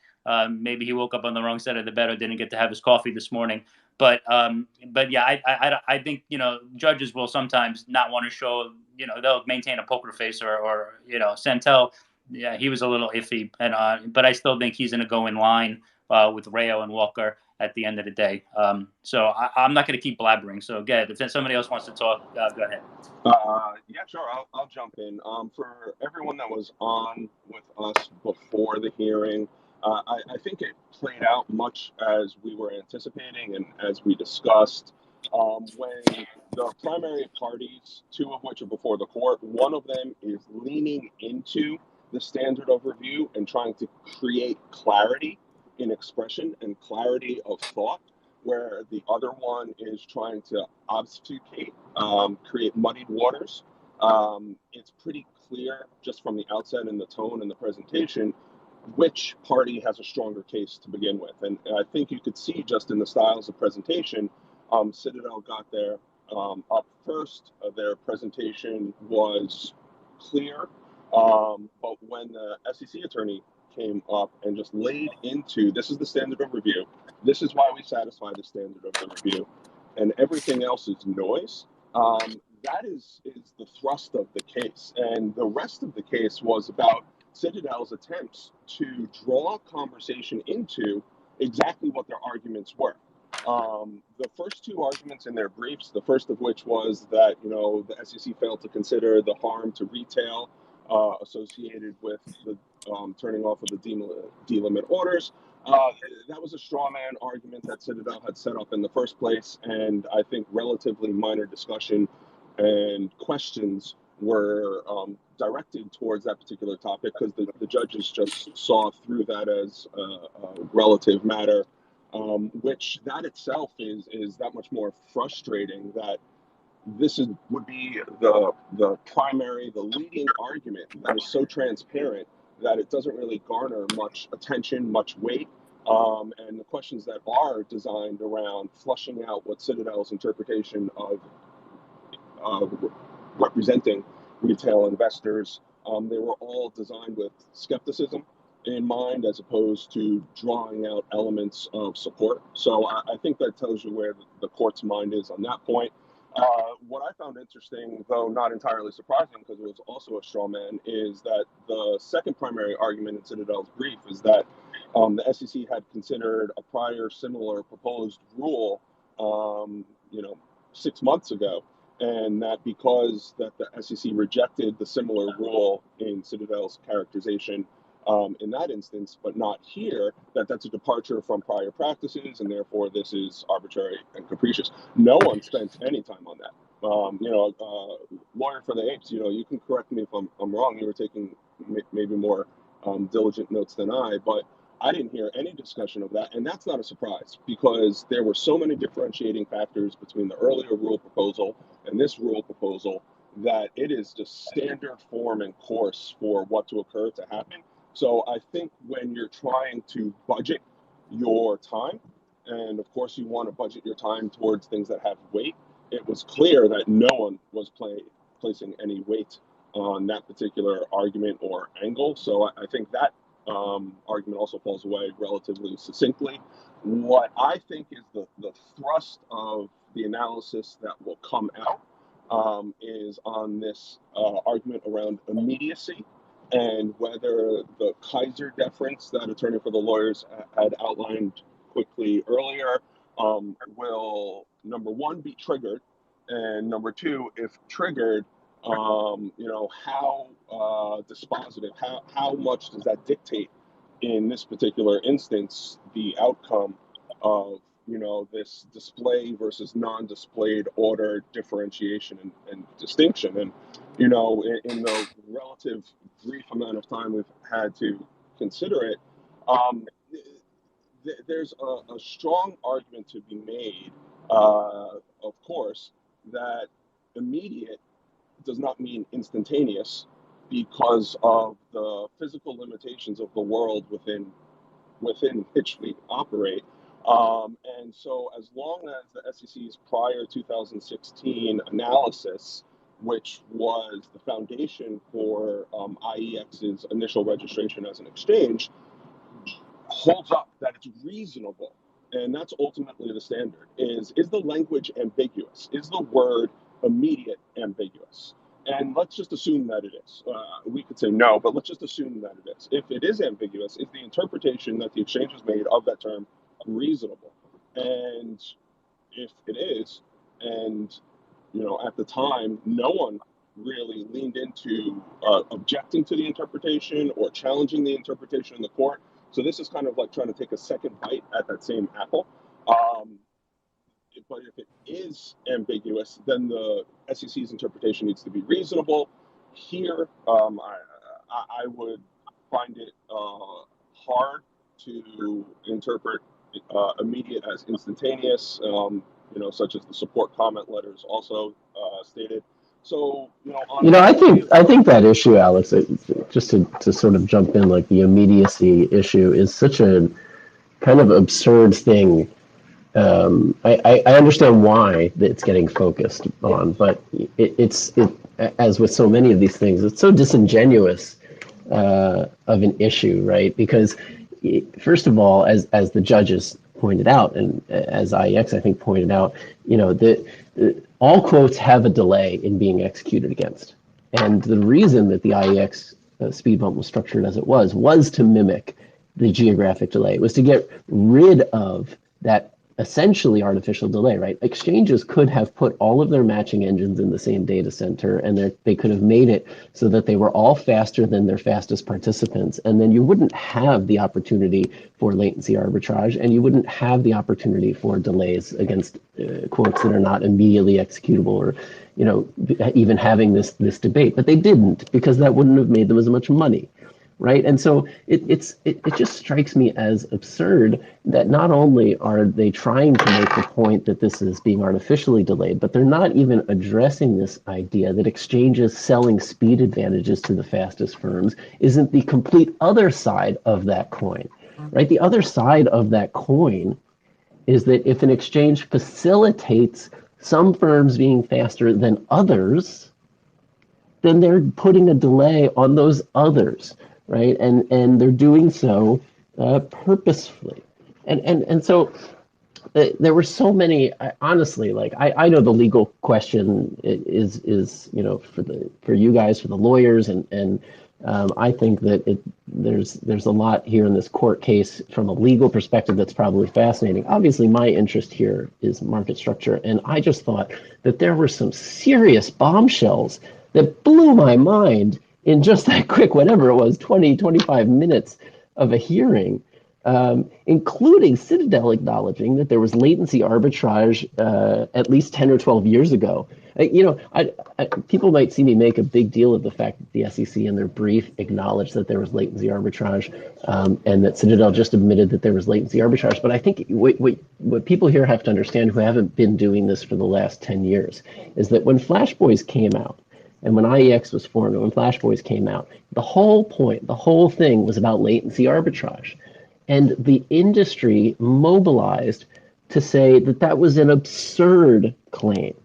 Maybe he woke up on the wrong side of the bed or didn't get to have his coffee this morning. But yeah, I think, judges will sometimes not want to show, they'll maintain a poker face or Santel, yeah, he was a little iffy, but I still think he's going to go in line with Rayo and Walker at the end of the day. So I'm not going to keep blabbering. So again, if somebody else wants to talk, go ahead. Yeah, sure. I'll jump in. For everyone that was on with us before the hearing, I think it played out much as we were anticipating and as we discussed. When the primary parties, two of which are before the court, one of them is leaning into the standard of review and trying to create clarity in expression and clarity of thought, where the other one is trying to obfuscate, create muddied waters. It's pretty clear just from the outset in the tone and the presentation which party has a stronger case to begin with. And I think you could see just in the styles of presentation, Citadel got there up first. Their presentation was clear. But when the S.e.c. attorney came up and just laid into, this is the standard of review, this is why we satisfy the standard of the review, and everything else is noise, that is the thrust of the case. And the rest of the case was about Citadel's attempts to draw conversation into exactly what their arguments were. The first two arguments in their briefs, the first of which was that, the S.e.c. failed to consider the harm to retail associated with the turning off of the delimit orders. That was a straw man argument that Citadel had set up in the first place, and I think relatively minor discussion and questions were directed towards that particular topic because the judges just saw through that as a relative matter, which that itself is that much more frustrating that this would be the primary, the leading argument that is so transparent that it doesn't really garner much attention, much weight. And the questions that are designed around flushing out what Citadel's interpretation of representing retail investors, they were all designed with skepticism in mind as opposed to drawing out elements of support. So I think that tells you where the court's mind is on that point. What I found interesting, though not entirely surprising because it was also a straw man, is that the second primary argument in Citadel's brief is that the S.e.c. had considered a prior similar proposed rule, 6 months ago, and that because that the S.e.c. rejected the similar rule in Citadel's characterization in that instance, but not here, that's a departure from prior practices, and therefore this is arbitrary and capricious. No one spent any time on that. Lawyer for the apes, you can correct me if I'm wrong. You were taking maybe more diligent notes than I, but I didn't hear any discussion of that, and that's not a surprise because there were so many differentiating factors between the earlier rule proposal and this rule proposal that it is just standard form and course for what to occur to happen. So I think when you're trying to budget your time, and of course you want to budget your time towards things that have weight, it was clear that no one was placing any weight on that particular argument or angle. So I think that argument also falls away relatively succinctly. What I think is the thrust of the analysis that will come out is on this argument around immediacy and whether the Kaiser deference that attorney for the lawyers had outlined quickly earlier will, number one, be triggered, and number two, if triggered, how dispositive, how much does that dictate in this particular instance the outcome of this display versus non-displayed order differentiation and distinction. And in the relative brief amount of time we've had to consider it, there's a strong argument to be made, of course, that immediate does not mean instantaneous because of the physical limitations of the world within which we operate. And so as long as the S.e.c's prior 2016 analysis, which was the foundation for IEX's initial registration as an exchange, holds up that it's reasonable, and that's ultimately the standard, is the language ambiguous? Is the word immediate ambiguous? And let's just assume that it is. We could say no, but let's just assume that it is. If it is ambiguous, is the interpretation that the exchange has made of that term reasonable? And if it is, and at the time, no one really leaned into objecting to the interpretation or challenging the interpretation in the court. So this is kind of like trying to take a second bite at that same apple. But if it is ambiguous, then the S.e.c's interpretation needs to be reasonable. Here, I would find it hard to interpret immediate as instantaneous, such as the support comment letters also stated. So, I think that issue, Alex, just to sort of jump in, like the immediacy issue is such a kind of absurd thing. I understand why it's getting focused on, but it's as with so many of these things, it's so disingenuous of an issue, right? Because first of all, as the judges pointed out, and as IEX I think pointed out, all quotes have a delay in being executed against, and the reason that the IEX speed bump was structured as it was to mimic the geographic delay. It was to get rid of that essentially artificial delay, right? Exchanges could have put all of their matching engines in the same data center, and they could have made it so that they were all faster than their fastest participants. And then you wouldn't have the opportunity for latency arbitrage, and you wouldn't have the opportunity for delays against quotes that are not immediately executable, or even having this debate. But they didn't, because that wouldn't have made them as much money. Right. And so it just strikes me as absurd that not only are they trying to make the point that this is being artificially delayed, but they're not even addressing this idea that exchanges selling speed advantages to the fastest firms isn't the complete other side of that coin. Right. The other side of that coin is that if an exchange facilitates some firms being faster than others, then they're putting a delay on those others. Right, and they're doing so purposefully, and so there were so many. Honestly, like I know the legal question is for you guys, for the lawyers, and I think that there's a lot here in this court case from a legal perspective that's probably fascinating. Obviously, my interest here is market structure, and I just thought that there were some serious bombshells that blew my mind in just that quick, whatever it was, 20, 25 minutes of a hearing, including Citadel acknowledging that there was latency arbitrage at least 10 or 12 years ago. People might see me make a big deal of the fact that the S.e.c. in their brief acknowledged that there was latency arbitrage, and that Citadel just admitted that there was latency arbitrage. But I think what people here have to understand, who haven't been doing this for the last 10 years, is that when Flash Boys came out, and when IEX was formed, and when Flash Boys came out, the whole point, the whole thing was about latency arbitrage. And the industry mobilized to say that that was an absurd claim.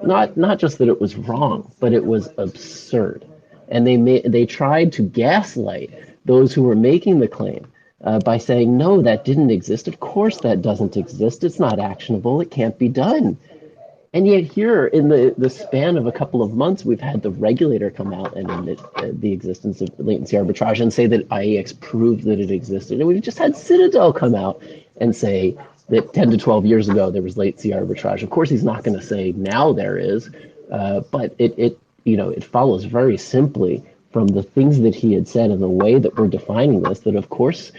Not just that it was wrong, but it was absurd. And they tried to gaslight those who were making the claim by saying, no, that didn't exist. Of course that doesn't exist. It's not actionable. It can't be done. And yet here, in the span of a couple of months, we've had the regulator come out and admit the existence of latency arbitrage and say that IEX proved that it existed. And we've just had Citadel come out and say that 10 to 12 years ago there was latency arbitrage. Of course, he's not going to say now there is, but it follows very simply from the things that he had said and the way that we're defining this, that of course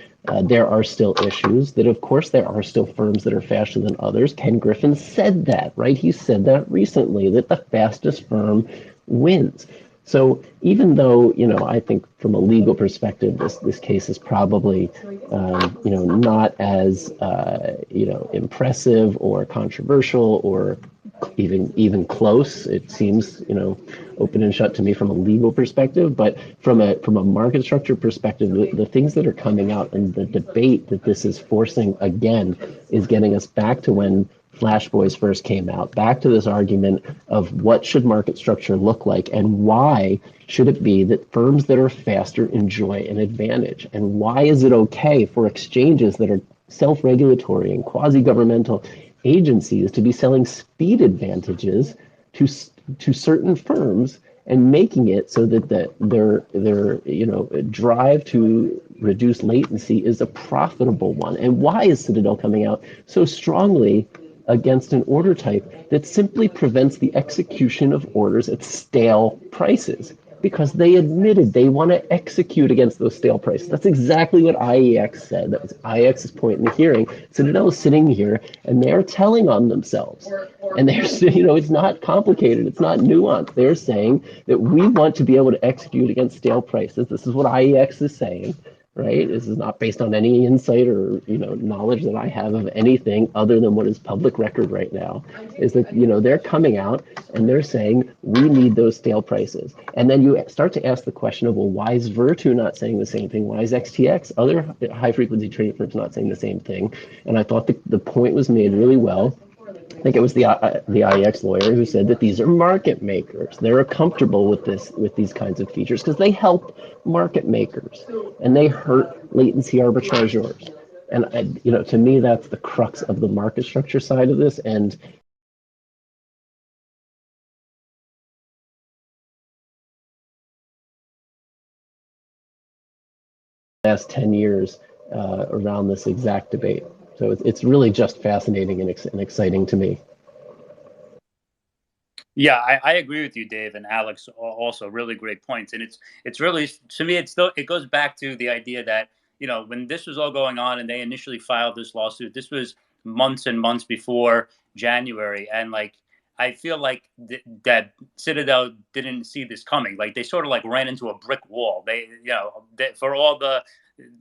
there are still issues, that of course there are still firms that are faster than others. Ken Griffin said that, right? He said that recently, that the fastest firm wins. So even though, I think from a legal perspective, this case is probably, not as, impressive or controversial or even close. It seems, open and shut to me from a legal perspective, but from a market structure perspective, the things that are coming out and the debate that this is forcing again is getting us back to when Flash Boys first came out, back to this argument of what should market structure look like and why should it be that firms that are faster enjoy an advantage, and why is it okay for exchanges that are self-regulatory and quasi-governmental agencies to be selling speed advantages to certain firms and making it so that their drive to reduce latency is a profitable one. And why is Citadel coming out so strongly against an order type that simply prevents the execution of orders at stale prices? Because they admitted they want to execute against those stale prices. That's exactly what IEX said. That was IEX's point in the hearing. Citadel is sitting here and they're telling on themselves. And they're saying, it's not complicated. It's not nuanced. They're saying that we want to be able to execute against stale prices. This is what IEX is saying, right? This is not based on any insight or, knowledge that I have of anything other than what is public record right now, is that, they're coming out and they're saying we need those stale prices. And then you start to ask the question of, well, why is Virtu not saying the same thing? Why is XTX, other high frequency trading firms, not saying the same thing? And I thought the point was made really well. I think it was the IEX lawyer who said that these are market makers. They're comfortable with these kinds of features because they help market makers and they hurt latency arbitrageurs. And to me, that's the crux of the market structure side of this. And last 10 years around this exact debate. So it's really just fascinating and exciting to me. Yeah, I agree with you, Dave, and Alex also really great points. And it's really, to me, it goes back to the idea that, when this was all going on and they initially filed this lawsuit, this was months and months before January. And I feel like that Citadel didn't see this coming. Like they sort of ran into a brick wall. For all the,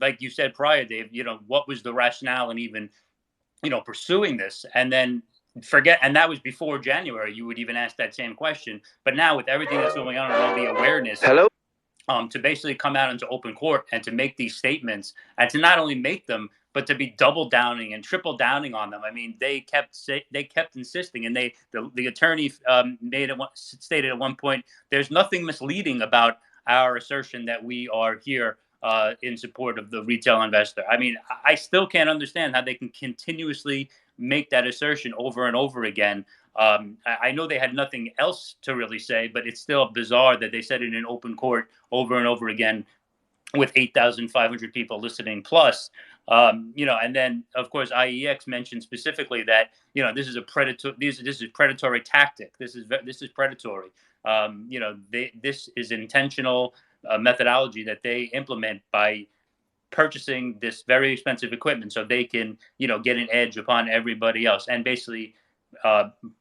like you said prior, Dave, what was the rationale in even, pursuing this? And then and that was before January, you would even ask that same question. But now with everything that's going on and all the awareness, to basically come out into open court and to make these statements and to not only make them, but to be double downing and triple downing on them. I mean, they kept insisting, and the attorney stated at one point, there's nothing misleading about our assertion that we are here in support of the retail investor. I mean, I still can't understand how they can continuously make that assertion over and over again. I know they had nothing else to really say, but it's still bizarre that they said it in open court over and over again with 8,500 people listening plus. And then of course IEX mentioned specifically that this is a this is predatory tactic. This is predatory. This is intentional methodology that they implement by purchasing this very expensive equipment so they can get an edge upon everybody else and basically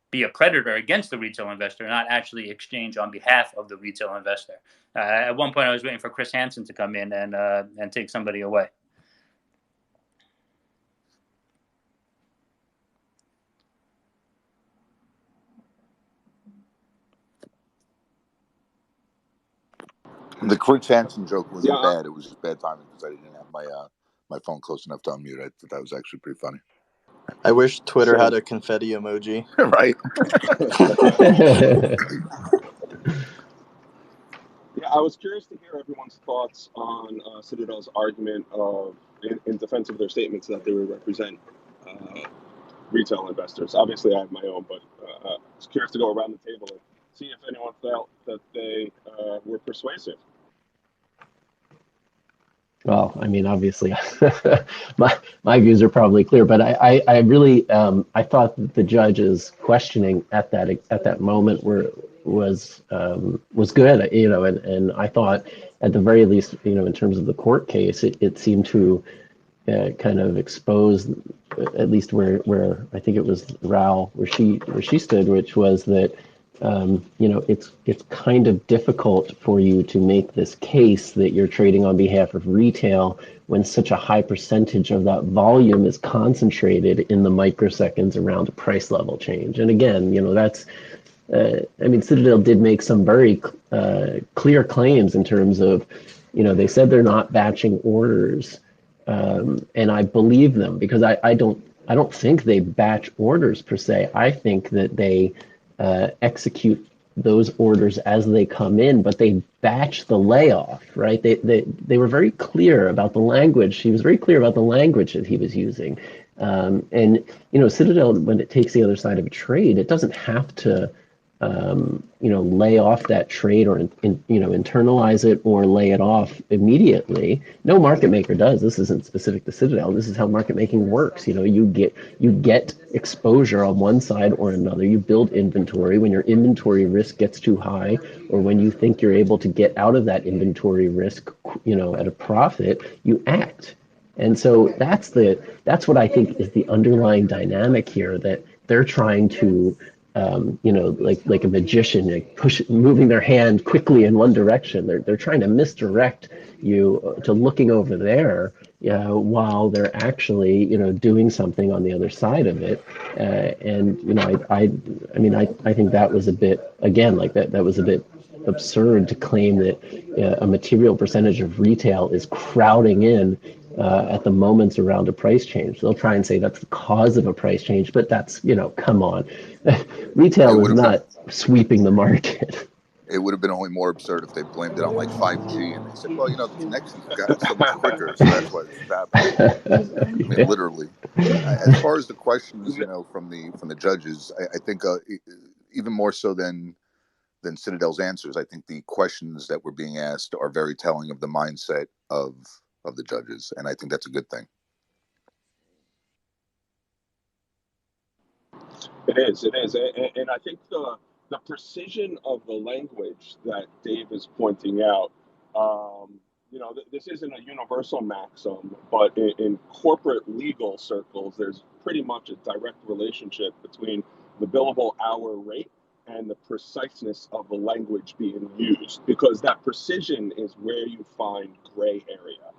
be a predator against the retail investor, not actually exchange on behalf of the retail investor. At one point I was waiting for Chris Hansen to come in and take somebody away. The Chris Hansen joke wasn't bad. It was just bad timing because I didn't have my phone close enough to unmute. I thought that was actually pretty funny. I wish Twitter had a confetti emoji. Right. Yeah, I was curious to hear everyone's thoughts on Citadel's argument in defense of their statements that they would represent retail investors. Obviously, I have my own, but I was curious to go around the table and see if anyone felt that they were persuasive. Well, I mean, obviously, my views are probably clear, but I really I thought that the judge's questioning at that moment was good, and I thought at the very least, in terms of the court case, it seemed to kind of expose at least where I think it was Rao where she stood, which was that it's kind of difficult for you to make this case that you're trading on behalf of retail when such a high percentage of that volume is concentrated in the microseconds around a price level change. And again, that's, Citadel did make some very clear claims in terms of, they said they're not batching orders. And I believe them because I don't think they batch orders per se. I think that they execute those orders as they come in, but they batch the layoff, right? They were very clear about the language. He was very clear about the language that he was using. And Citadel, when it takes the other side of a trade, it doesn't have to lay off that trade or internalize it or lay it off immediately. No market maker does. This isn't specific to Citadel. This is how market making works. You get exposure on one side or another. You build inventory. When your inventory risk gets too high, or when you think you're able to get out of that inventory risk, at a profit, you act. And so that's what I think is the underlying dynamic here, that they're trying to like a magician, moving their hand quickly in one direction. They're trying to misdirect you to looking over there, while they're actually, doing something on the other side of it. I think that was a bit, again, like that was a bit absurd to claim that a material percentage of retail is crowding in at the moments around a price change. They'll try and say that's the cause of a price change, but that's, come on. Retail is not sweeping the market. It would have been only more absurd if they blamed it on like 5G and they said, well, the connections have gotten so much quicker, so that's why this is happening. Literally. As far as the questions, from the judges, I think even more so than Citadel's answers, I think the questions that were being asked are very telling of the mindset of the judges, and I think that's a good thing. It is, and I think the precision of the language that Dave is pointing out, this isn't a universal maxim, but in corporate legal circles, there's pretty much a direct relationship between the billable hour rate and the preciseness of the language being used, because that precision is where you find gray area.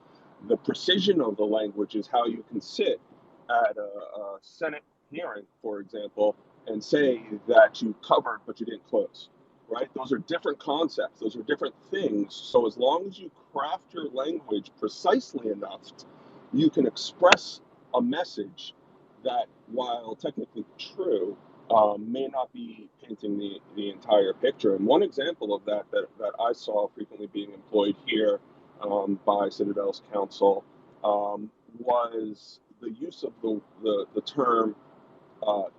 The precision of the language is how you can sit at a Senate hearing, for example, and say that you covered but you didn't close, right? Those are different concepts. Those are different things. So as long as you craft your language precisely enough, you can express a message that, while technically true, may not be painting the entire picture. And one example of that I saw frequently being employed here by Citadel's counsel was the use of the term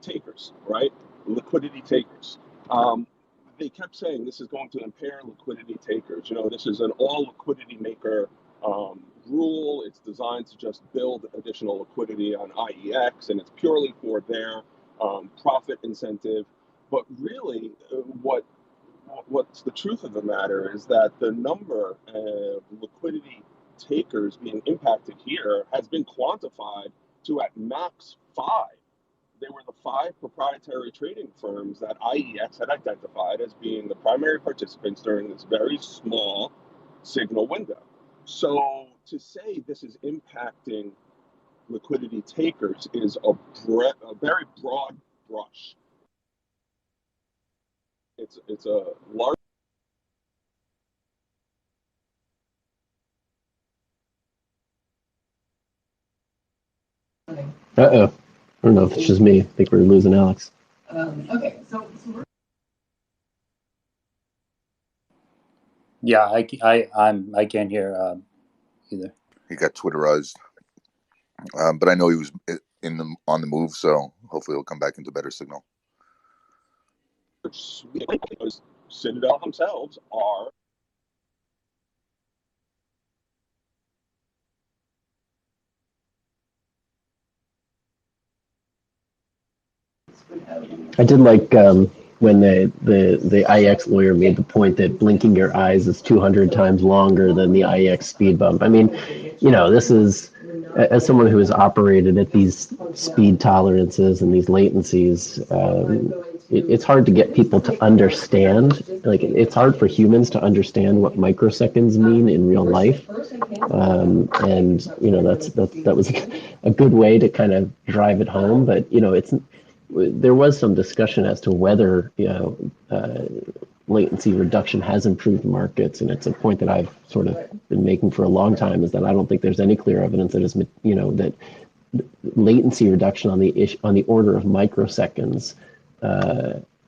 takers, right? Liquidity takers. They kept saying this is going to impair liquidity takers. This is an all liquidity maker rule. It's designed to just build additional liquidity on IEX, and it's purely for their profit incentive. But really, what's the truth of the matter is that the number of liquidity takers being impacted here has been quantified to at max 5. They were the 5 proprietary trading firms that IEX had identified as being the primary participants during this very small signal window. So to say this is impacting liquidity takers is a very broad brush. It's a large. Uh-oh. I don't know if it's just me. I think we're losing Alex. Okay, so Yeah, I can't hear either. He got Twitterized, but I know he was on the move, so hopefully he'll come back into better signal. Because Citadel themselves are. I did like when the IEX lawyer made the point that blinking your eyes is 200 times longer than the IEX speed bump. I mean, this is, as someone who has operated at these speed tolerances and these latencies, it's hard to get people to understand. Like it's hard for humans to understand what microseconds mean in real life. And that was a good way to kind of drive it home. But there was some discussion as to whether latency reduction has improved markets, and it's a point that I've sort of been making for a long time, is that I don't think there's any clear evidence that latency reduction on the order of microseconds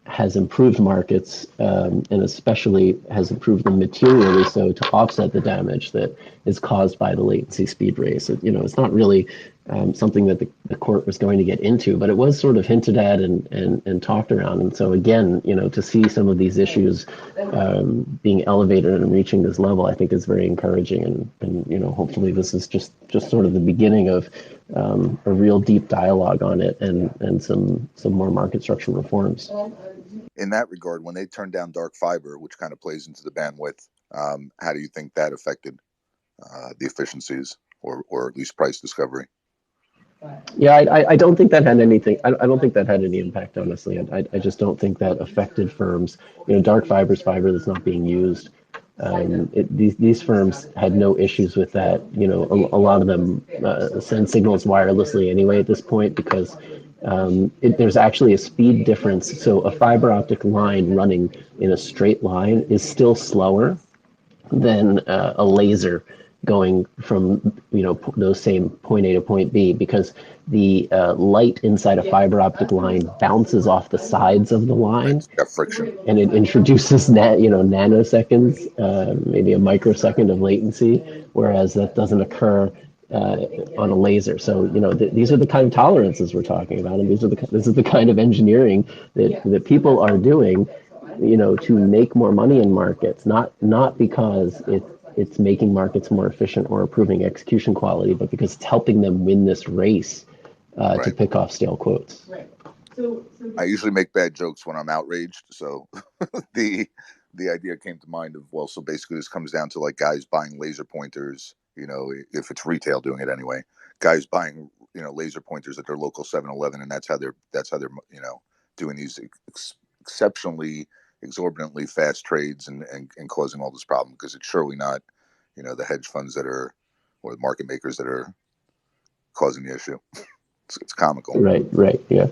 has improved markets, and especially has improved them materially so to offset the damage that is caused by the latency speed race. It's not really something that the court was going to get into, but it was sort of hinted at and talked around. And so again, to see some of these issues being elevated and reaching this level, I think is very encouraging. And hopefully this is just sort of the beginning of a real deep dialogue on it and some more market structure reforms. In that regard, when they turned down dark fiber, which kind of plays into the bandwidth, how do you think that affected the efficiencies or at least price discovery? Yeah, I don't think that had anything. I don't think that had any impact, honestly. I just don't think that affected firms. Dark fiber is fiber that's not being used. These firms had no issues with that. A lot of them send signals wirelessly anyway at this point, because there's actually a speed difference. So a fiber optic line running in a straight line is still slower than a laser going from those same point A to point B, because the light inside a fiber optic line bounces off the sides of the line. It's got friction, and it introduces nanoseconds, maybe a microsecond of latency, whereas that doesn't occur on a laser. So these are the kind of tolerances we're talking about, and this is the kind of engineering that people are doing, to make more money in markets, not because it's making markets more efficient or improving execution quality, but because it's helping them win this race to pick off stale quotes. Right. I usually make bad jokes when I'm outraged, so the idea came to mind of, well, so basically this comes down to like guys buying laser pointers, if it's retail doing it anyway, guys buying laser pointers at their local 7-Eleven, and that's how they're doing these exceptionally exorbitantly fast trades and causing all this problem, because it's surely not the hedge funds or the market makers that are causing the issue. It's comical. Right, yeah.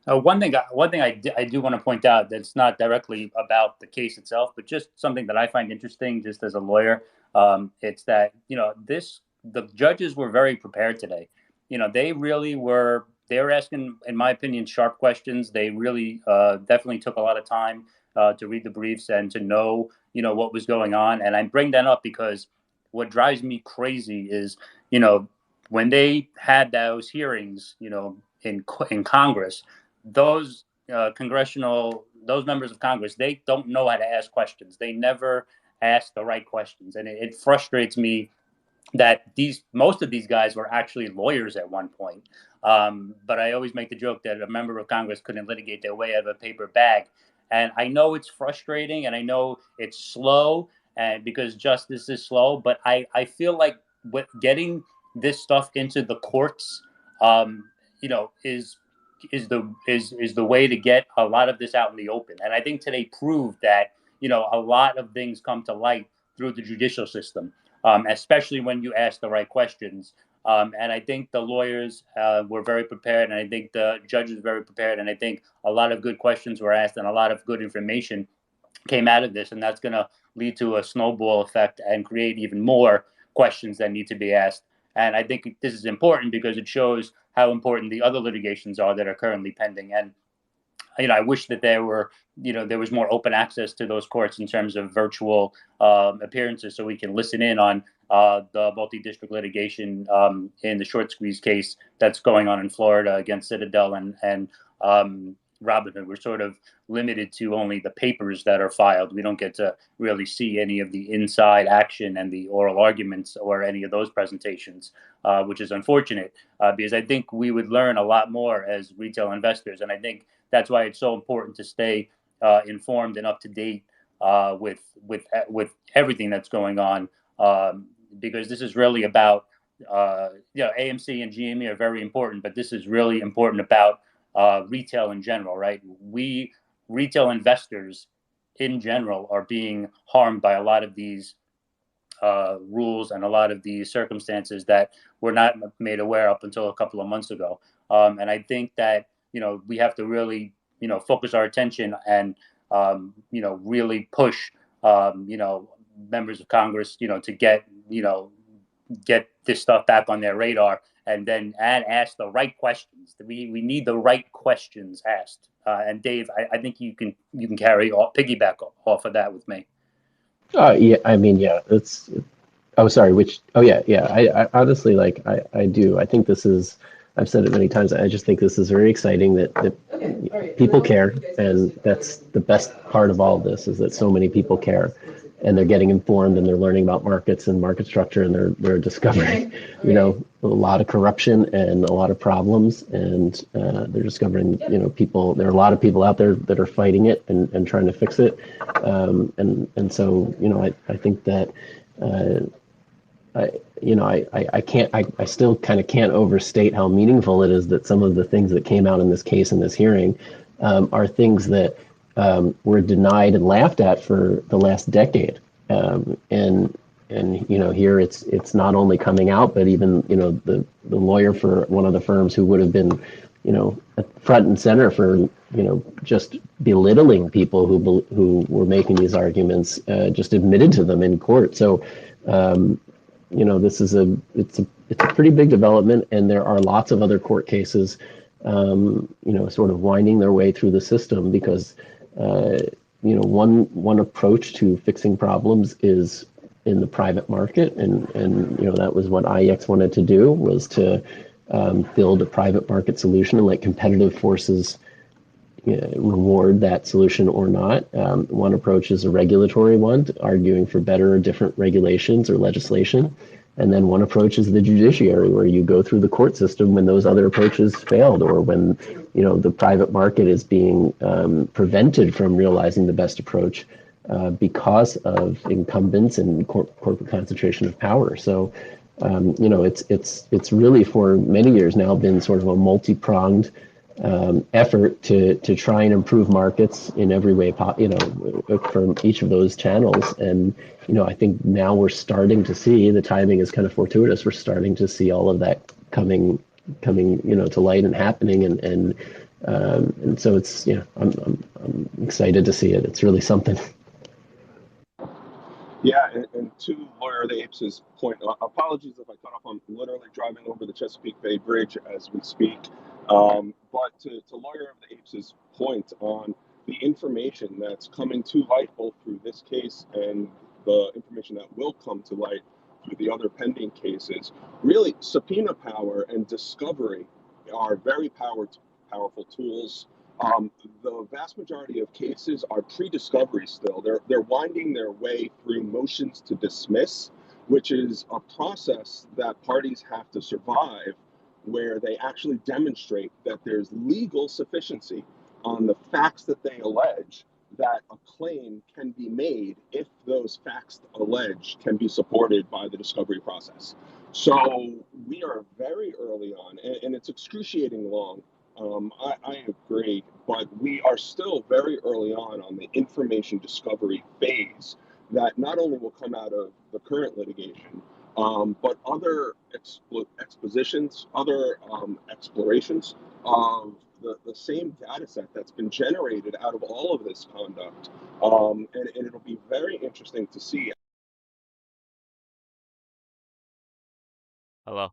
One thing I do want to point out that's not directly about the case itself, but just something that I find interesting, just as a lawyer, it's that the judges were very prepared today. They really were. They were asking, in my opinion, sharp questions. They really definitely took a lot of time to read the briefs and to know what was going on. And I bring that up because what drives me crazy is when they had those hearings in Congress, those members of Congress, they don't know how to ask questions. They never ask the right questions, and it frustrates me that most of these guys were actually lawyers at one point. But I always make the joke that a member of Congress couldn't litigate their way out of a paper bag. And I know it's frustrating, and I know it's slow, and because justice is slow. But I feel like getting this stuff into the courts, is the way to get a lot of this out in the open. And I think today proved that a lot of things come to light through the judicial system. Especially when you ask the right questions. And I think the lawyers were very prepared, and I think the judges were very prepared, and I think a lot of good questions were asked and a lot of good information came out of this, and that's going to lead to a snowball effect and create even more questions that need to be asked. And I think this is important because it shows how important the other litigations are that are currently pending. And I wish that there was more open access to those courts in terms of virtual appearances, so we can listen in on the multi-district litigation in the short squeeze case that's going on in Florida against Citadel and Robinhood. We're sort of limited to only the papers that are filed. We don't get to really see any of the inside action and the oral arguments or any of those presentations, which is unfortunate because I think we would learn a lot more as retail investors. And I think that's why it's so important to stay informed and up to date with everything that's going on, because this is really about AMC and GME are very important, but this is really important about retail in general, right? We retail investors in general are being harmed by a lot of these rules and a lot of these circumstances that were not made aware up until a couple of months ago. And I think that, we have to really, focus our attention and, really push, members of Congress, to get this stuff back on their radar and then ask the right questions. We need the right questions asked. And Dave, I think you can piggyback off of that with me. Yeah, I mean, yeah, it's, oh, sorry, which, oh, yeah, yeah, I honestly, like, I do. I think this is, I've said it many times, I just think this is very exciting that people care, and that's the best part of all of this, is that so many people care, and they're getting informed, and they're learning about markets and market structure, and they're discovering, a lot of corruption and a lot of problems, and they're discovering, people, there are a lot of people out there that are fighting it and trying to fix it, and so, I think that, I still kind of can't overstate how meaningful it is that some of the things that came out in this case, in this hearing, are things that were denied and laughed at for the last decade. And here it's not only coming out, but even, the lawyer for one of the firms who would have been, front and center for, just belittling people who were making these arguments, just admitted to them in court. So, this is it's a pretty big development, and there are lots of other court cases, sort of winding their way through the system, because, one approach to fixing problems is in the private market, and that was what IEX wanted to do, was to build a private market solution and let competitive forces reward that solution or not. One approach is a regulatory one, arguing for better or different regulations or legislation. And then one approach is the judiciary, where you go through the court system when those other approaches failed, or when, the private market is being prevented from realizing the best approach because of incumbents and corporate concentration of power. So, it's really for many years now been sort of a multi-pronged effort to try and improve markets in every way, from each of those channels. And, I think now we're starting to see, the timing is kind of fortuitous, we're starting to see all of that coming, to light and happening. And so it's, I'm excited to see it. It's really something. Yeah, and to Lawyer of the Apes' point, apologies if I cut off. I'm literally driving over the Chesapeake Bay Bridge as we speak. But to Lawyer of the Apes' point on the information that's coming to light, both through this case and the information that will come to light through the other pending cases, really subpoena power and discovery are very powerful tools. The vast majority of cases are pre-discovery still. They're winding their way through motions to dismiss, which is a process that parties have to survive, where they actually demonstrate that there's legal sufficiency on the facts that they allege, that a claim can be made if those facts alleged can be supported by the discovery process. So we are very early on, and it's excruciating long. I agree, but we are still very early on the information discovery phase that not only will come out of the current litigation, but other expositions, other explorations of the same data set that's been generated out of all of this conduct. And it'll be very interesting to see. Hello.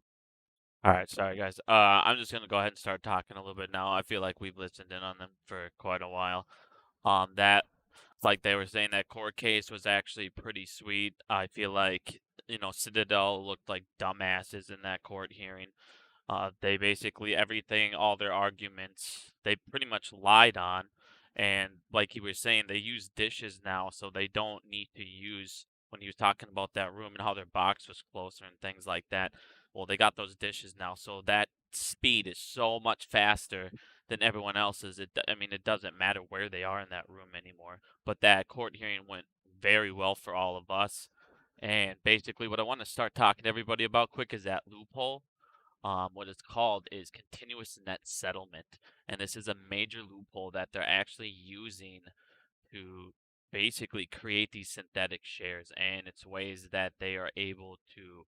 All right, sorry guys. I'm just gonna go ahead and start talking a little bit now. I feel like we've listened in on them for quite a while. That, like they were saying, that court case was actually pretty sweet. I feel like, Citadel looked like dumbasses in that court hearing. They basically everything, all their arguments, they pretty much lied on. And like he was saying, they use dishes now, so they don't need to use, when he was talking about that room and how their box was closer and things like that. Well, they got those dishes now, so that speed is so much faster than everyone else's. I mean, it doesn't matter where they are in that room anymore. But that court hearing went very well for all of us. And basically what I want to start talking to everybody about quick is that loophole. What it's called is continuous net settlement. And this is a major loophole that they're actually using to basically create these synthetic shares. And it's ways that they are able to,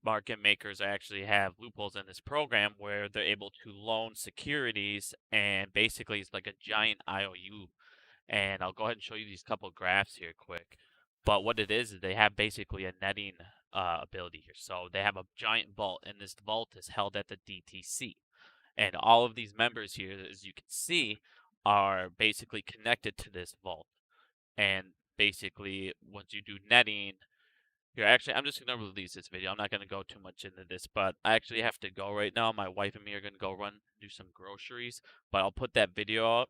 market makers actually have loopholes in this program where they're able to loan securities, and basically it's like a giant IOU. And I'll go ahead and show you these couple graphs here quick. But what it is they have basically a netting ability here. So they have a giant vault, and this vault is held at the DTC. And all of these members here, as you can see, are basically connected to this vault. And basically, once you do netting, here, actually, I'm just going to release this video. I'm not going to go too much into this, but I actually have to go right now. My wife and me are going to go do some groceries, but I'll put that video up.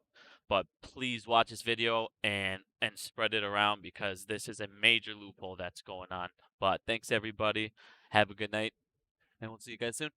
But please watch this video and spread it around, because this is a major loophole that's going on. But thanks, everybody. Have a good night, and we'll see you guys soon.